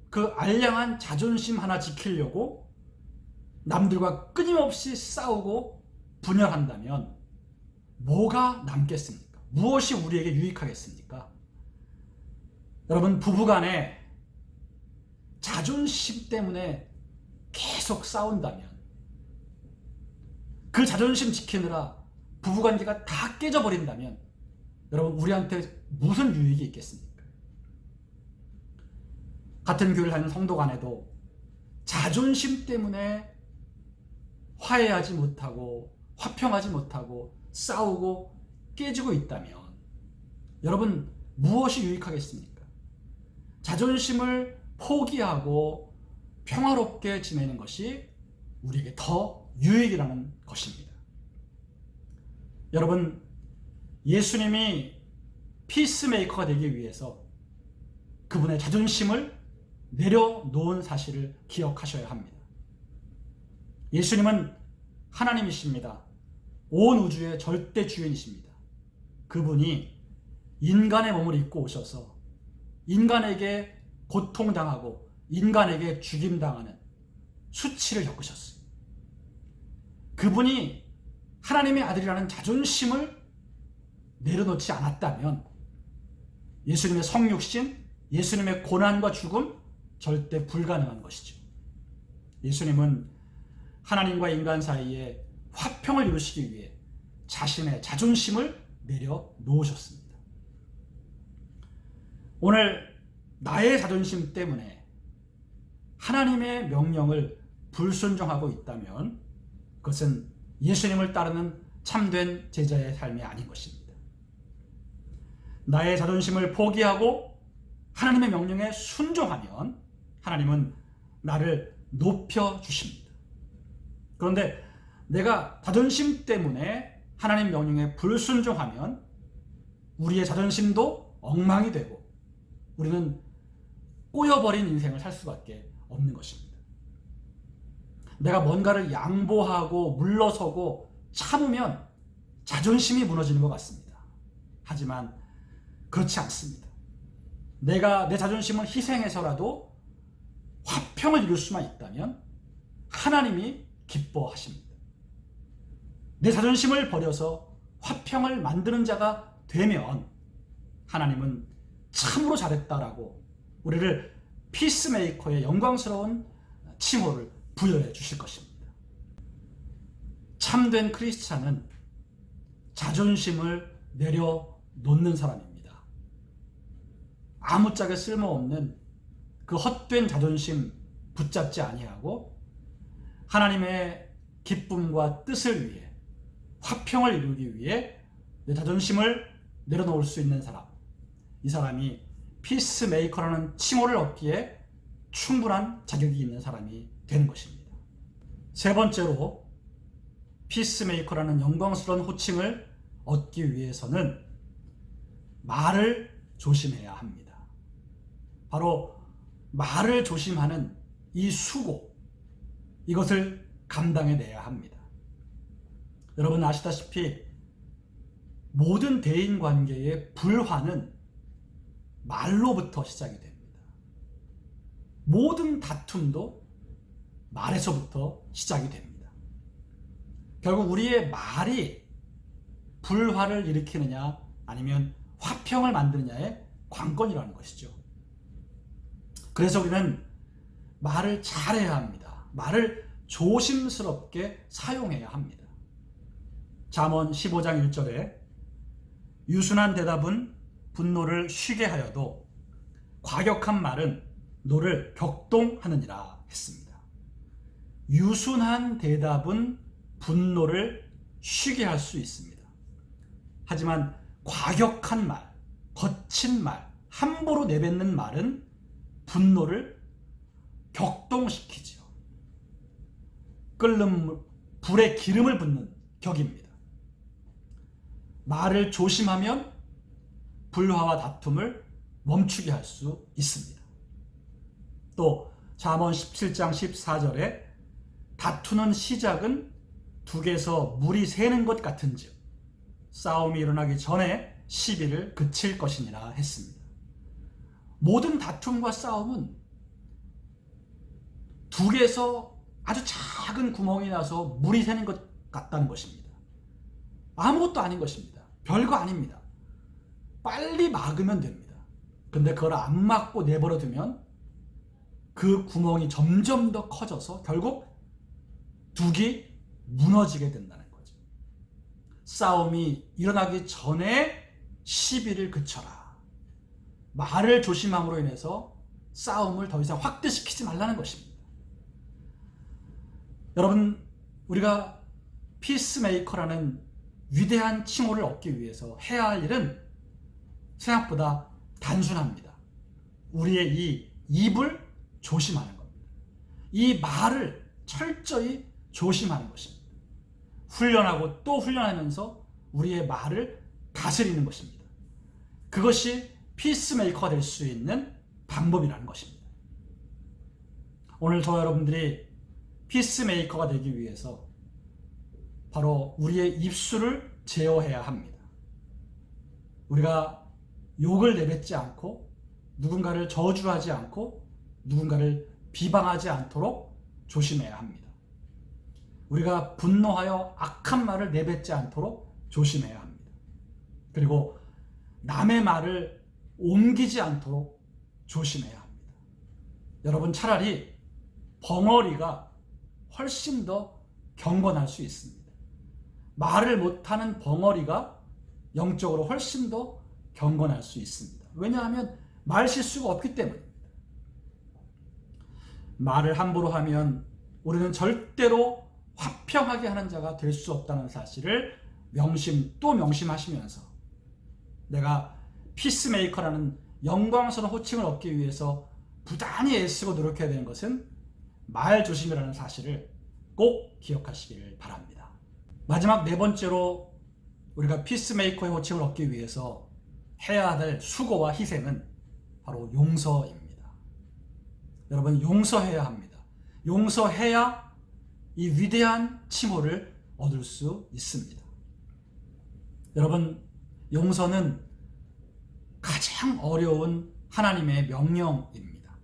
그 알량한 자존심 하나 지키려고 남들과 끊임없이 싸우고 분열한다면 뭐가 남겠습니까? 무엇이 우리에게 유익하겠습니까? 여러분, 부부간에 자존심 때문에 계속 싸운다면 그 자존심 지키느라 부부관계가 다 깨져버린다면 여러분, 우리한테 무슨 유익이 있겠습니까? 같은 교회를 다니는 성도 간에도 자존심 때문에 화해하지 못하고 화평하지 못하고 싸우고 깨지고 있다면 여러분 무엇이 유익하겠습니까? 자존심을 포기하고 평화롭게 지내는 것이 우리에게 더 유익이라는 것입니다. 여러분, 예수님이 피스메이커가 되기 위해서 그분의 자존심을 내려놓은 사실을 기억하셔야 합니다. 예수님은 하나님이십니다. 온 우주의 절대 주인이십니다. 그분이 인간의 몸을 입고 오셔서 인간에게 고통당하고 인간에게 죽임당하는 수치를 겪으셨어요. 그분이 하나님의 아들이라는 자존심을 내려놓지 않았다면 예수님의 성육신, 예수님의 고난과 죽음 절대 불가능한 것이죠. 예수님은 하나님과 인간 사이에 화평을 이루시기 위해 자신의 자존심을 내려놓으셨습니다. 오늘 나의 자존심 때문에 하나님의 명령을 불순종하고 있다면 그것은 예수님을 따르는 참된 제자의 삶이 아닌 것입니다. 나의 자존심을 포기하고 하나님의 명령에 순종하면 하나님은 나를 높여주십니다. 그런데 내가 자존심 때문에 하나님 명령에 불순종하면 우리의 자존심도 엉망이 되고 우리는 꼬여버린 인생을 살 수밖에 없는 것입니다. 내가 뭔가를 양보하고 물러서고 참으면 자존심이 무너지는 것 같습니다. 하지만 그렇지 않습니다. 내가 내 자존심을 희생해서라도 화평을 이룰 수만 있다면 하나님이 기뻐하십니다. 내 자존심을 버려서 화평을 만드는 자가 되면 하나님은 참으로 잘했다라고 우리를 피스메이커의 영광스러운 칭호를 부여해 주실 것입니다. 참된 크리스찬은 자존심을 내려놓는 사람입니다. 아무짝에 쓸모없는 그 헛된 자존심 붙잡지 아니하고 하나님의 기쁨과 뜻을 위해 화평을 이루기 위해 내 자존심을 내려놓을 수 있는 사람, 이 사람이 피스메이커라는 칭호를 얻기에 충분한 자격이 있는 사람이 되는 것입니다. 세 번째로 피스메이커라는 영광스러운 호칭을 얻기 위해서는 말을 조심해야 합니다. 바로 말을 조심하는 이 수고, 이것을 감당해내야 합니다. 여러분 아시다시피 모든 대인관계의 불화는 말로부터 시작이 됩니다. 모든 다툼도 말에서부터 시작이 됩니다. 결국 우리의 말이 불화를 일으키느냐 아니면 화평을 만드느냐의 관건이라는 것이죠. 그래서 우리는 말을 잘해야 합니다. 말을 조심스럽게 사용해야 합니다. 잠언 15장 1절에 유순한 대답은 분노를 쉬게 하여도 과격한 말은 노를 격동하느니라 했습니다. 유순한 대답은 분노를 쉬게 할 수 있습니다. 하지만 과격한 말, 거친 말, 함부로 내뱉는 말은 분노를 격동시키죠. 끓는 불에 기름을 붓는 격입니다. 말을 조심하면 불화와 다툼을 멈추게 할 수 있습니다. 또 잠언 17장 14절에 다투는 시작은 둑에서 물이 새는 것 같은즉 싸움이 일어나기 전에 시비를 그칠 것이니라 했습니다. 모든 다툼과 싸움은 둑에서 아주 작은 구멍이 나서 물이 새는 것 같다는 것입니다. 아무것도 아닌 것입니다. 별거 아닙니다. 빨리 막으면 됩니다. 근데 그걸 안 막고 내버려 두면 그 구멍이 점점 더 커져서 결국 둑이 무너지게 된다는 거죠. 싸움이 일어나기 전에 시비를 그쳐라. 말을 조심함으로 인해서 싸움을 더 이상 확대시키지 말라는 것입니다. 여러분, 우리가 피스메이커라는 위대한 칭호를 얻기 위해서 해야 할 일은 생각보다 단순합니다. 우리의 이 입을 조심하는 겁니다. 이 말을 철저히 조심하는 것입니다. 훈련하고 또 훈련하면서 우리의 말을 다스리는 것입니다. 그것이 피스메이커가 될 수 있는 방법이라는 것입니다. 오늘 저와 여러분들이 피스메이커가 되기 위해서 바로 우리의 입술을 제어해야 합니다. 우리가 욕을 내뱉지 않고 누군가를 저주하지 않고 누군가를 비방하지 않도록 조심해야 합니다. 우리가 분노하여 악한 말을 내뱉지 않도록 조심해야 합니다. 그리고 남의 말을 옮기지 않도록 조심해야 합니다. 여러분, 차라리 벙어리가 훨씬 더 경건할 수 있습니다. 말을 못하는 벙어리가 영적으로 훨씬 더 경건할 수 있습니다. 왜냐하면 말 실수가 없기 때문입니다. 말을 함부로 하면 우리는 절대로 화평하게 하는 자가 될 수 없다는 사실을 또 명심하시면서 내가 피스메이커라는 영광스러운 호칭을 얻기 위해서 부단히 애쓰고 노력해야 되는 것은 말 조심이라는 사실을 꼭 기억하시기를 바랍니다. 마지막 네 번째로 우리가 피스메이커의 호칭을 얻기 위해서 해야 될 수고와 희생은 바로 용서입니다. 여러분, 용서해야 합니다. 용서해야 이 위대한 칭호를 얻을 수 있습니다. 여러분, 용서는 가장 어려운 하나님의 명령입니다.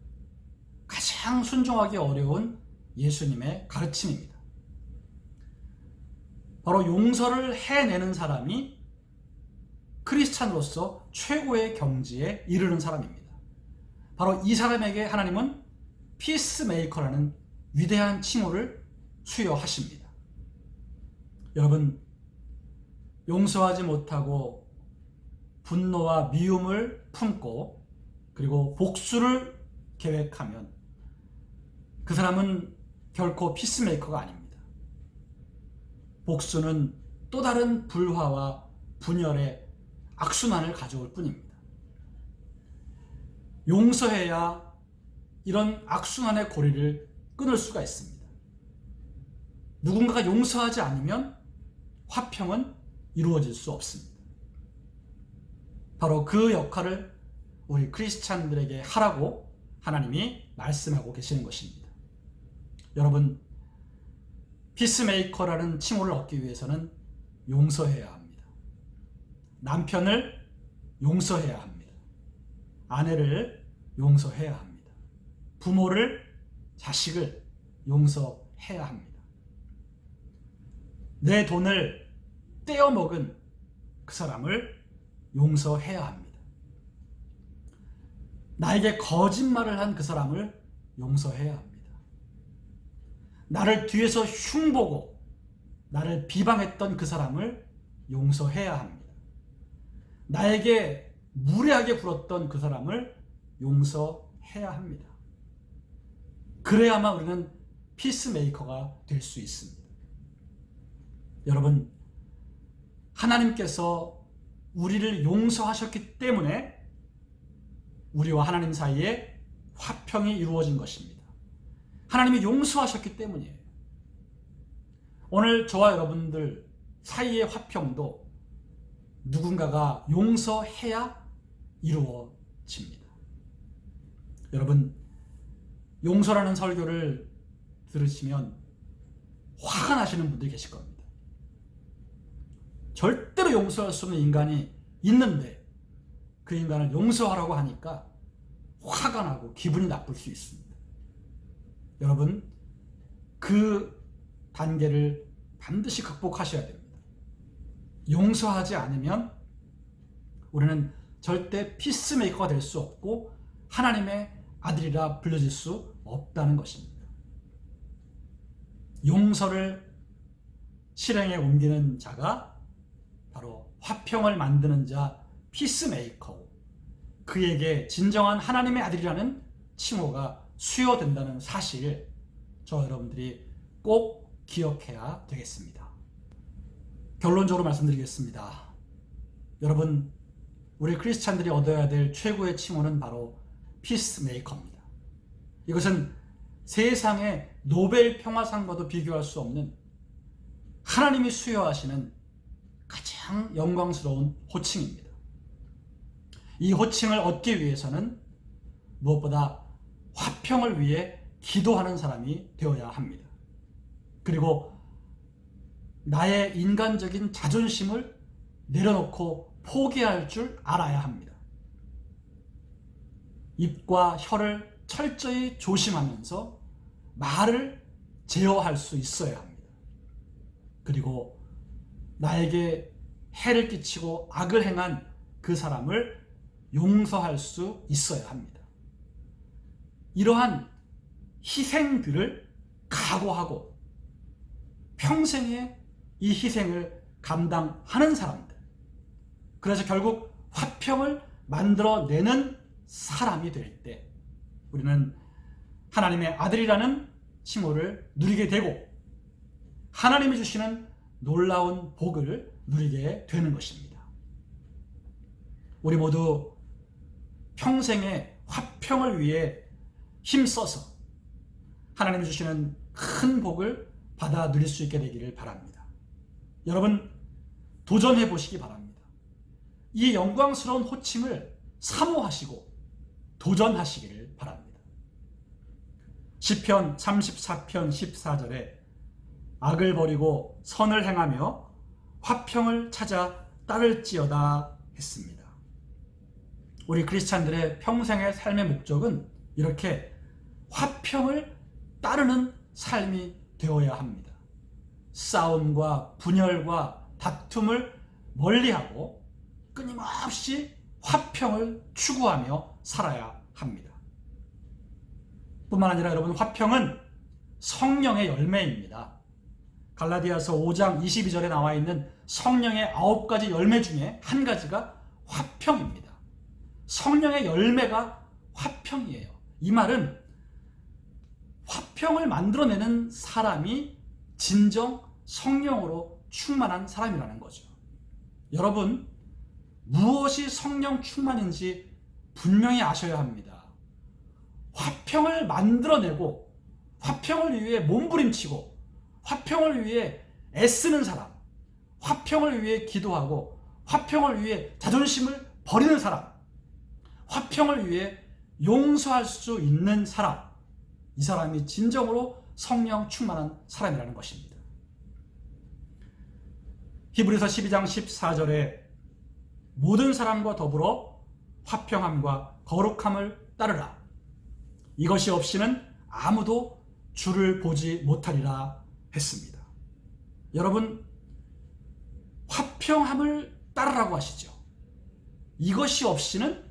가장 순종하기 어려운 예수님의 가르침입니다. 바로 용서를 해내는 사람이 크리스찬으로서 최고의 경지에 이르는 사람입니다. 바로 이 사람에게 하나님은 피스메이커라는 위대한 칭호를 수여하십니다. 여러분, 용서하지 못하고 분노와 미움을 품고 그리고 복수를 계획하면 그 사람은 결코 피스메이커가 아닙니다. 복수는 또 다른 불화와 분열의 악순환을 가져올 뿐입니다. 용서해야 이런 악순환의 고리를 끊을 수가 있습니다. 누군가가 용서하지 않으면 화평은 이루어질 수 없습니다. 바로 그 역할을 우리 크리스찬들에게 하라고 하나님이 말씀하고 계시는 것입니다. 여러분, 피스메이커라는 칭호를 얻기 위해서는 용서해야 합니다. 남편을 용서해야 합니다. 아내를 용서해야 합니다. 부모를, 자식을 용서해야 합니다. 내 돈을 떼어먹은 그 사람을 용서해야 합니다. 나에게 거짓말을 한 그 사람을 용서해야 합니다. 나를 뒤에서 흉보고 나를 비방했던 그 사람을 용서해야 합니다. 나에게 무례하게 굴었던 그 사람을 용서해야 합니다. 그래야만 우리는 피스메이커가 될 수 있습니다. 여러분, 하나님께서 우리를 용서하셨기 때문에 우리와 하나님 사이에 화평이 이루어진 것입니다. 하나님이 용서하셨기 때문이에요. 오늘 저와 여러분들 사이의 화평도 누군가가 용서해야 이루어집니다. 여러분, 용서라는 설교를 들으시면 화가 나시는 분들이 계실 겁니다. 절대로 용서할 수 없는 인간이 있는데 그 인간을 용서하라고 하니까 화가 나고 기분이 나쁠 수 있습니다. 여러분, 그 단계를 반드시 극복하셔야 됩니다. 용서하지 않으면 우리는 절대 피스메이커가 될 수 없고 하나님의 아들이라 불려질 수 없다는 것입니다. 용서를 실행에 옮기는 자가 바로 화평을 만드는 자, 피스메이커고 그에게 진정한 하나님의 아들이라는 칭호가 수여된다는 사실을 저 여러분들이 꼭 기억해야 되겠습니다. 결론적으로 말씀드리겠습니다. 여러분, 우리 크리스찬들이 얻어야 될 최고의 칭호는 바로 피스메이커입니다. 이것은 세상의 노벨 평화상과도 비교할 수 없는 하나님이 수여하시는 가장 영광스러운 호칭입니다. 이 호칭을 얻기 위해서는 무엇보다 화평을 위해 기도하는 사람이 되어야 합니다. 그리고 나의 인간적인 자존심을 내려놓고 포기할 줄 알아야 합니다. 입과 혀를 철저히 조심하면서 말을 제어할 수 있어야 합니다. 그리고 나에게 해를 끼치고 악을 행한 그 사람을 용서할 수 있어야 합니다. 이러한 희생들을 각오하고 평생에 이 희생을 감당하는 사람들, 그래서 결국 화평을 만들어내는 사람이 될 때 우리는 하나님의 아들이라는 칭호를 누리게 되고 하나님이 주시는 놀라운 복을 누리게 되는 것입니다. 우리 모두 평생의 화평을 위해 힘써서 하나님이 주시는 큰 복을 받아 누릴 수 있게 되기를 바랍니다. 여러분, 도전해 보시기 바랍니다. 이 영광스러운 호칭을 사모하시고 도전하시기를 바랍니다. 시편 34편 14절에 악을 버리고 선을 행하며 화평을 찾아 따를지어다 했습니다. 우리 크리스찬들의 평생의 삶의 목적은 이렇게 화평을 따르는 삶이 되어야 합니다. 싸움과 분열과 다툼을 멀리하고 끊임없이 화평을 추구하며 살아야 합니다. 뿐만 아니라 여러분, 화평은 성령의 열매입니다. 갈라디아서 5장 22절에 나와 있는 성령의 9가지 열매 중에 한 가지가 화평입니다. 성령의 열매가 화평이에요. 이 말은 화평을 만들어내는 사람이 진정 성령으로 충만한 사람이라는 거죠. 여러분, 무엇이 성령 충만인지 분명히 아셔야 합니다. 화평을 만들어내고 화평을 위해 몸부림치고 화평을 위해 애쓰는 사람, 화평을 위해 기도하고 화평을 위해 자존심을 버리는 사람, 화평을 위해 용서할 수 있는 사람, 이 사람이 진정으로 성령 충만한 사람이라는 것입니다. 히브리서 12장 14절에 모든 사람과 더불어 화평함과 거룩함을 따르라. 이것이 없이는 아무도 주를 보지 못하리라 했습니다. 여러분, 화평함을 따르라고 하시죠. 이것이 없이는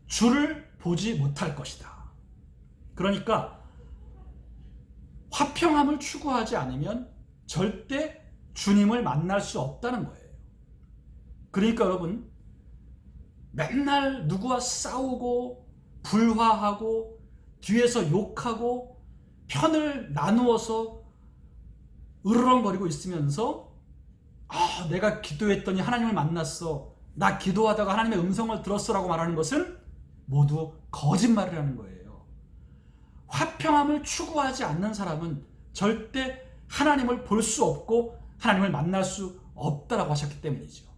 주를 보지 못할 것이다. 그러니까 화평함을 추구하지 않으면 절대 주님을 만날 수 없다는 거예요. 그러니까 여러분, 맨날 누구와 싸우고 불화하고 뒤에서 욕하고 편을 나누어서 으르렁거리고 있으면서 내가 기도했더니 하나님을 만났어, 나 기도하다가 하나님의 음성을 들었어라고 말하는 것은 모두 거짓말이라는 거예요. 화평함을 추구하지 않는 사람은 절대 하나님을 볼 수 없고 하나님을 만날 수 없다라고 하셨기 때문이죠.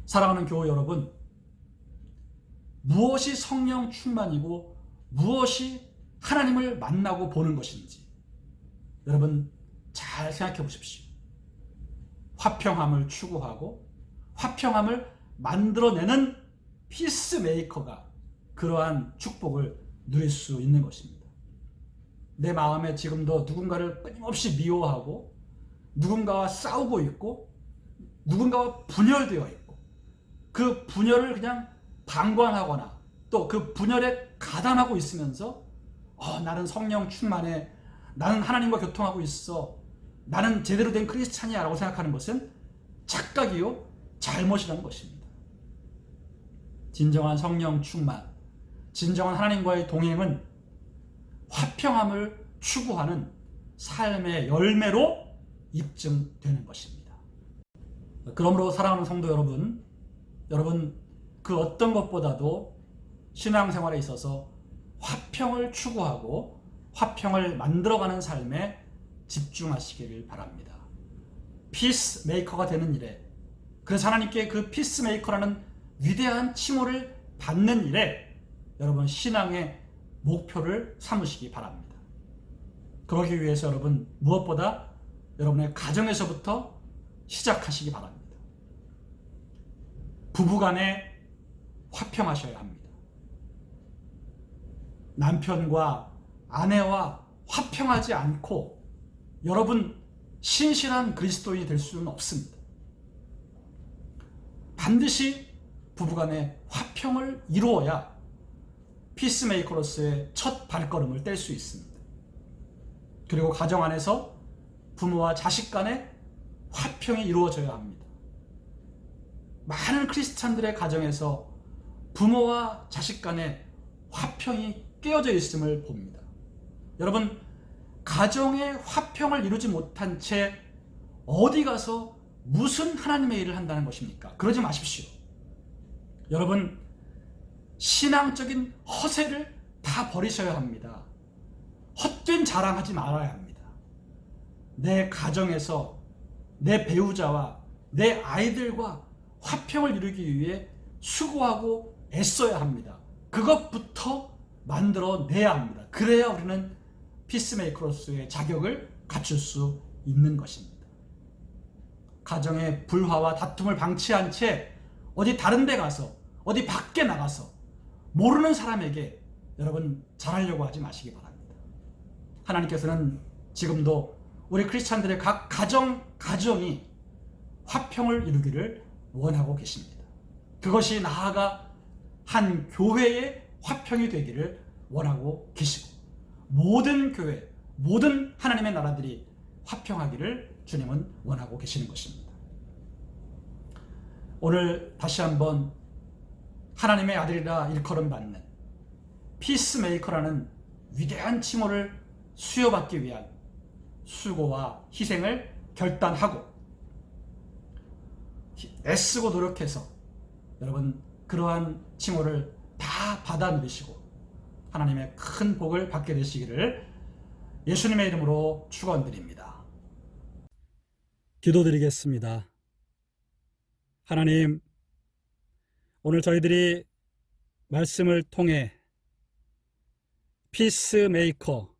사랑하는 교우 여러분, 무엇이 성령 충만이고 무엇이 하나님을 만나고 보는 것인지 여러분 잘 생각해 보십시오. 화평함을 추구하고 화평함을 만들어내는 피스메이커가 그러한 축복을 누릴 수 있는 것입니다. 내 마음에 지금도 누군가를 끊임없이 미워하고 누군가와 싸우고 있고 누군가와 분열되어 있고 그 분열을 그냥 방관하거나 또 그 분열에 가담하고 있으면서 나는 성령 충만해, 나는 하나님과 교통하고 있어, 나는 제대로 된 크리스찬이야 라고 생각하는 것은 착각이요 잘못이라는 것입니다. 진정한 성령 충만, 진정한 하나님과의 동행은 화평함을 추구하는 삶의 열매로 입증되는 것입니다. 그러므로 사랑하는 성도 여러분, 그 어떤 것보다도 신앙생활에 있어서 화평을 추구하고 화평을 만들어가는 삶에 집중하시기를 바랍니다. 피스메이커가 되는 일에, 그래서 하나님께 그 피스메이커라는 위대한 칭호를 받는 일에 여러분 신앙의 목표를 삼으시기 바랍니다. 그러기 위해서 여러분 무엇보다 여러분의 가정에서부터 시작하시기 바랍니다. 부부간에 화평하셔야 합니다. 남편과 아내와 화평하지 않고 여러분 신실한 그리스도인이 될 수는 없습니다. 반드시 부부간에 화평을 이루어야 피스메이커로서의 첫 발걸음을 뗄 수 있습니다. 그리고 가정 안에서 부모와 자식 간에 화평이 이루어져야 합니다. 많은 크리스찬들의 가정에서 부모와 자식 간에 화평이 깨어져 있음을 봅니다. 여러분, 가정의 화평을 이루지 못한 채 어디 가서 무슨 하나님의 일을 한다는 것입니까? 그러지 마십시오. 여러분, 신앙적인 허세를 다 버리셔야 합니다. 헛된 자랑하지 말아야 합니다. 내 가정에서 내 배우자와 내 아이들과 화평을 이루기 위해 수고하고 애써야 합니다. 그것부터 만들어내야 합니다. 그래야 우리는 피스메이커로서의 자격을 갖출 수 있는 것입니다. 가정의 불화와 다툼을 방치한 채 어디 다른 데 가서, 어디 밖에 나가서 모르는 사람에게 여러분 잘하려고 하지 마시기 바랍니다. 하나님께서는 지금도 우리 크리스찬들의 각 가정이 화평을 이루기를 원하고 계십니다. 그것이 나아가 한 교회의 화평이 되기를 원하고 계시고, 모든 교회, 모든 하나님의 나라들이 화평하기를 주님은 원하고 계시는 것입니다. 오늘 다시 한번 하나님의 아들이라 일컬음 받는 피스메이커라는 위대한 칭호를 수여받기 위한 수고와 희생을 결단하고 애쓰고 노력해서 여러분 그러한 칭호를 다 받아 누리시고 하나님의 큰 복을 받게 되시기를 예수님의 이름으로 축원드립니다. 기도드리겠습니다. 하나님, 오늘 저희들이 말씀을 통해 피스메이커,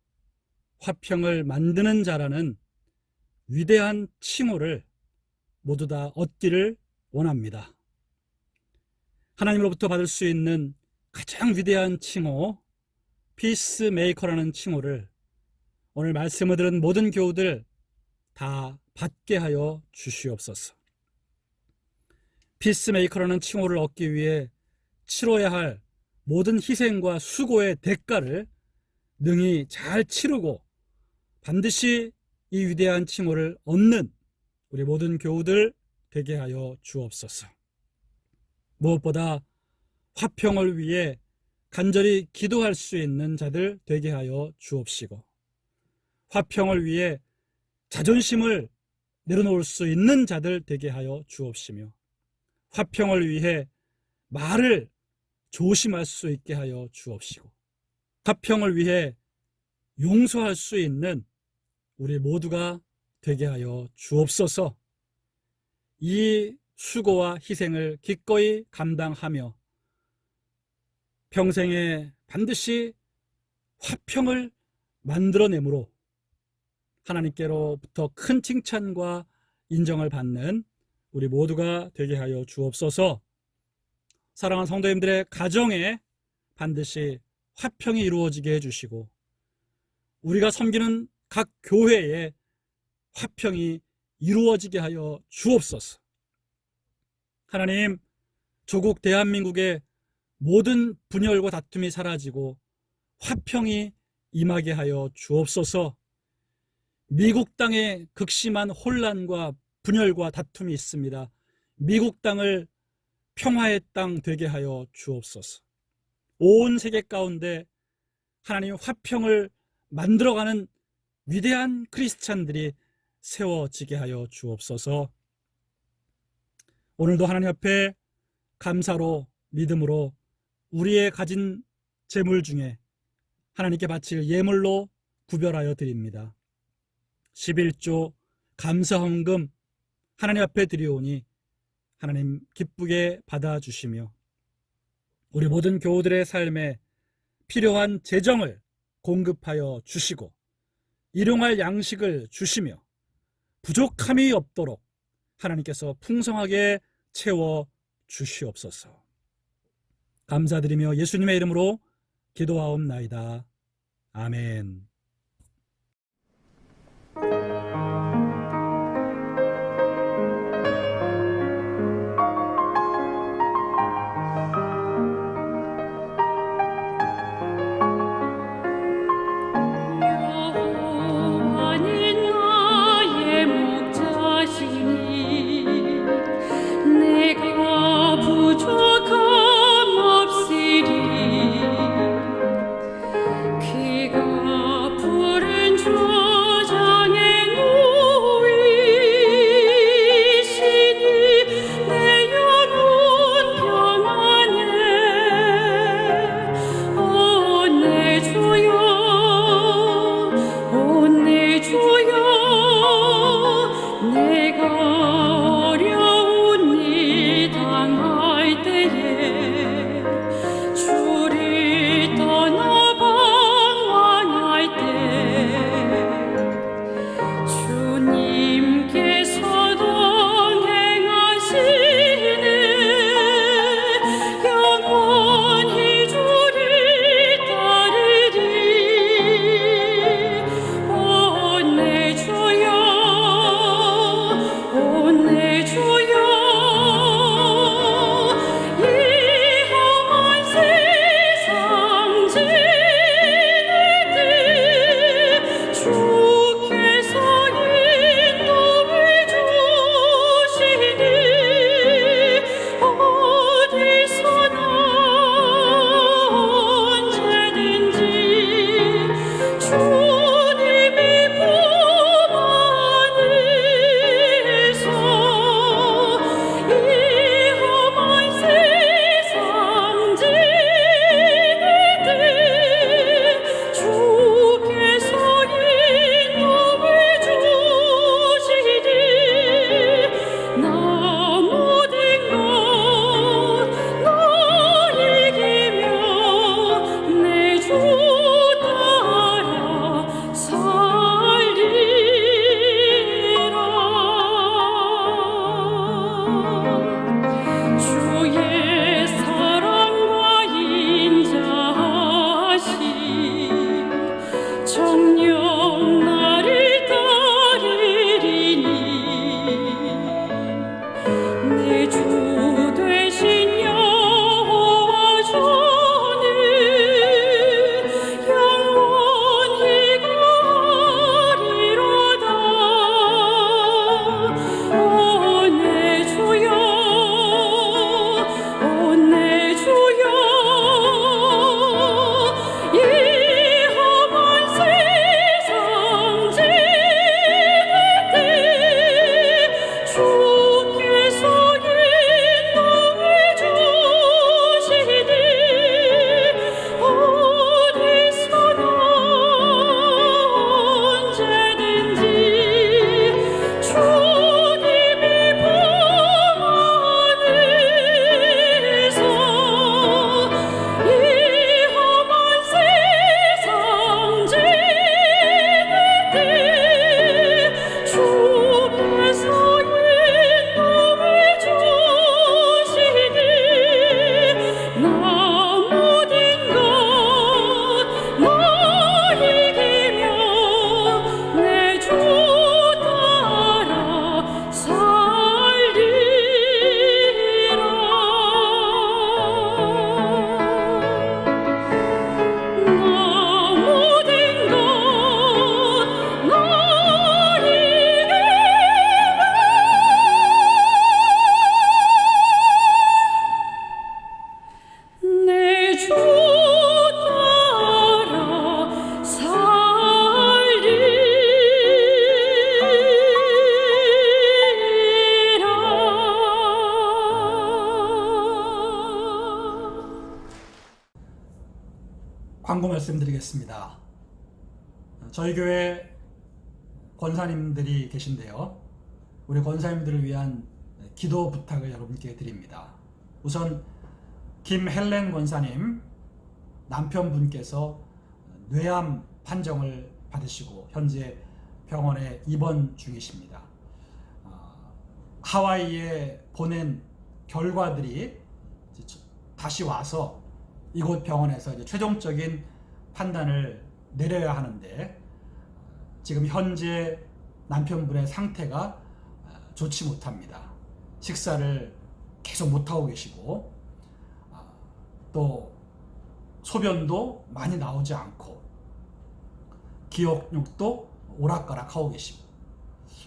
화평을 만드는 자라는 위대한 칭호를 모두 다 얻기를 원합니다. 하나님으로부터 받을 수 있는 가장 위대한 칭호, 피스메이커라는 칭호를 오늘 말씀을 들은 모든 교우들 다 받게 하여 주시옵소서. 피스메이커라는 칭호를 얻기 위해 치러야 할 모든 희생과 수고의 대가를 능히 잘 치르고 반드시 이 위대한 칭호를 얻는 우리 모든 교우들 되게 하여 주옵소서. 무엇보다 화평을 위해 간절히 기도할 수 있는 자들 되게 하여 주옵시고, 화평을 위해 자존심을 내려놓을 수 있는 자들 되게 하여 주옵시며, 화평을 위해 말을 조심할 수 있게 하여 주옵시고, 화평을 위해 용서할 수 있는 우리 모두가 되게 하여 주옵소서. 이 수고와 희생을 기꺼이 감당하며 평생에 반드시 화평을 만들어내므로 하나님께로부터 큰 칭찬과 인정을 받는 우리 모두가 되게 하여 주옵소서. 사랑하는 성도님들의 가정에 반드시 화평이 이루어지게 해주시고, 우리가 섬기는 각 교회에 화평이 이루어지게 하여 주옵소서. 하나님, 조국 대한민국의 모든 분열과 다툼이 사라지고 화평이 임하게 하여 주옵소서. 미국 땅에 극심한 혼란과 분열과 다툼이 있습니다. 미국 땅을 평화의 땅 되게 하여 주옵소서. 온 세계 가운데 하나님 화평을 만들어가는 위대한 크리스찬들이 세워지게 하여 주옵소서. 오늘도 하나님 앞에 감사로 믿음으로 우리의 가진 재물 중에 하나님께 바칠 예물로 구별하여 드립니다. 11조 감사헌금 하나님 앞에 드리오니 하나님 기쁘게 받아주시며 우리 모든 교우들의 삶에 필요한 재정을 공급하여 주시고 일용할 양식을 주시며 부족함이 없도록 하나님께서 풍성하게 채워 주시옵소서. 감사드리며 예수님의 이름으로 기도하옵나이다. 아멘. 여호와는 나의 목자시니 내가 부족함 없으리. 그가 푸른 초장에 누이시니 내 영혼 평안해. 내 주여, 내 주여, 내가 어려운 일 당할 때에 주를 떠나 방황할 때 주님께서 동행하시네. 영원히 주를 따르리. 내 주여, 내 주여, 이 험한 세상 지낼 때 주께서 인도해 주시니 어디서나 언제든지 주님이 품 안에서 이 험한 세상 지낼 때 주께서 인도해 주시니 나 모든 것 너 이기며 내 주 따라 살리라. 주의 사랑과 인자하심 정녕 나를 따르리니 내 주 되신 여호와 주는 영원히 가리로다. 내 주여, 내 주여, 이 험한 세상 지낼 때 주께서 인도해 주시니 어디서나 언제든지 주님이 품 안에서 이 험한 세상 광고 말씀드리겠습니다. 저희 교회 권사님들이 계신데요. 우리 권사님들을 위한 기도 부탁을 여러분께 드립니다. 우선 김헬렌 권사님 남편분께서 뇌암 판정을 받으시고 현재 병원에 입원 중이십니다. 하와이에 보낸 결과들이 다시 와서 이곳 병원에서 이제 최종적인 판단을 내려야 하는데 지금 현재 남편분의 상태가 좋지 못합니다. 식사를 계속 못하고 계시고 또 소변도 많이 나오지 않고 기억력도 오락가락하고 계시고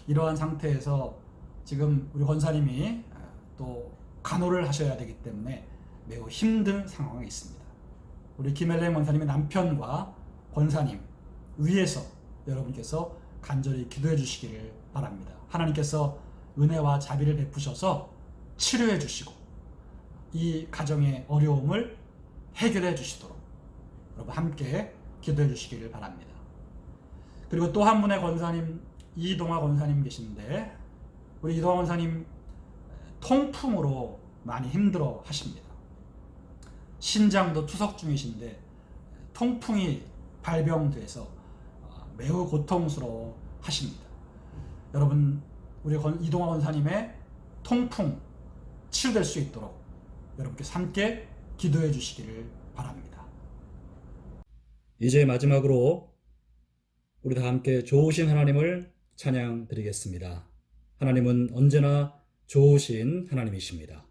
이러한 상태에서 지금 우리 권사님이 또 간호를 하셔야 되기 때문에 매우 힘든 상황에 있습니다. 우리 김헬렌 권사님의 남편과 권사님 위해서 여러분께서 간절히 기도해 주시기를 바랍니다. 하나님께서 은혜와 자비를 베푸셔서 치료해 주시고 이 가정의 어려움을 해결해 주시도록 여러분 함께 기도해 주시기를 바랍니다. 그리고 또 한 분의 권사님 이동화 권사님 계신데 우리 이동화 권사님 통풍으로 많이 힘들어 하십니다. 신장도 투석 중이신데 통풍이 발병돼서 매우 고통스러워 하십니다. 여러분 우리 이동화 권사님의 통풍 치유될 수 있도록 여러분께서 함께 기도해 주시기를 바랍니다. 이제 마지막으로 우리 다 함께 좋으신 하나님을 찬양 드리겠습니다. 하나님은 언제나 좋으신 하나님이십니다.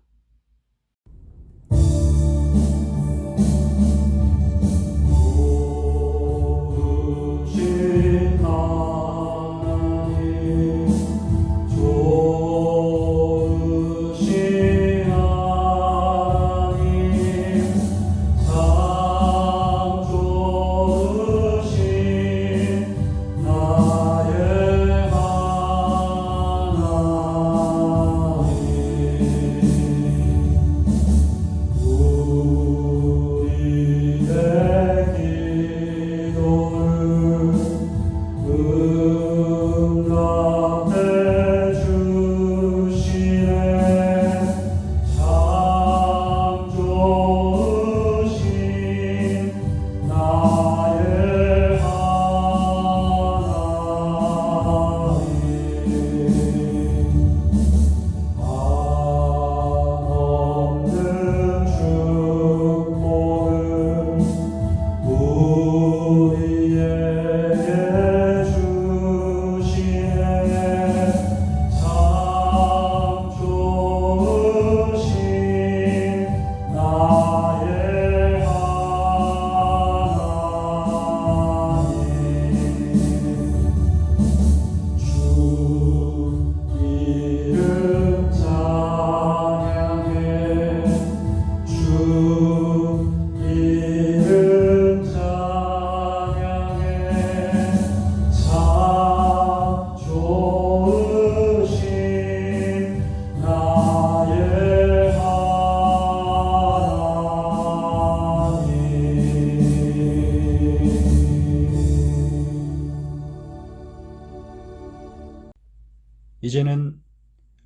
이제는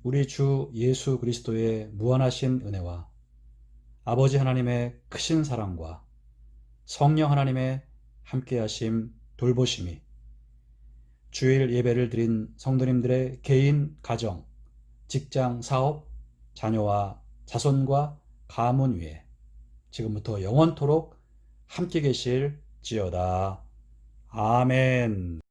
우리 주 예수 그리스도의 무한하신 은혜와 아버지 하나님의 크신 사랑과 성령 하나님의 함께하심 돌보심이 주일 예배를 드린 성도님들의 개인, 가정, 직장, 사업, 자녀와 자손과 가문 위에 지금부터 영원토록 함께 계실지어다. 아멘.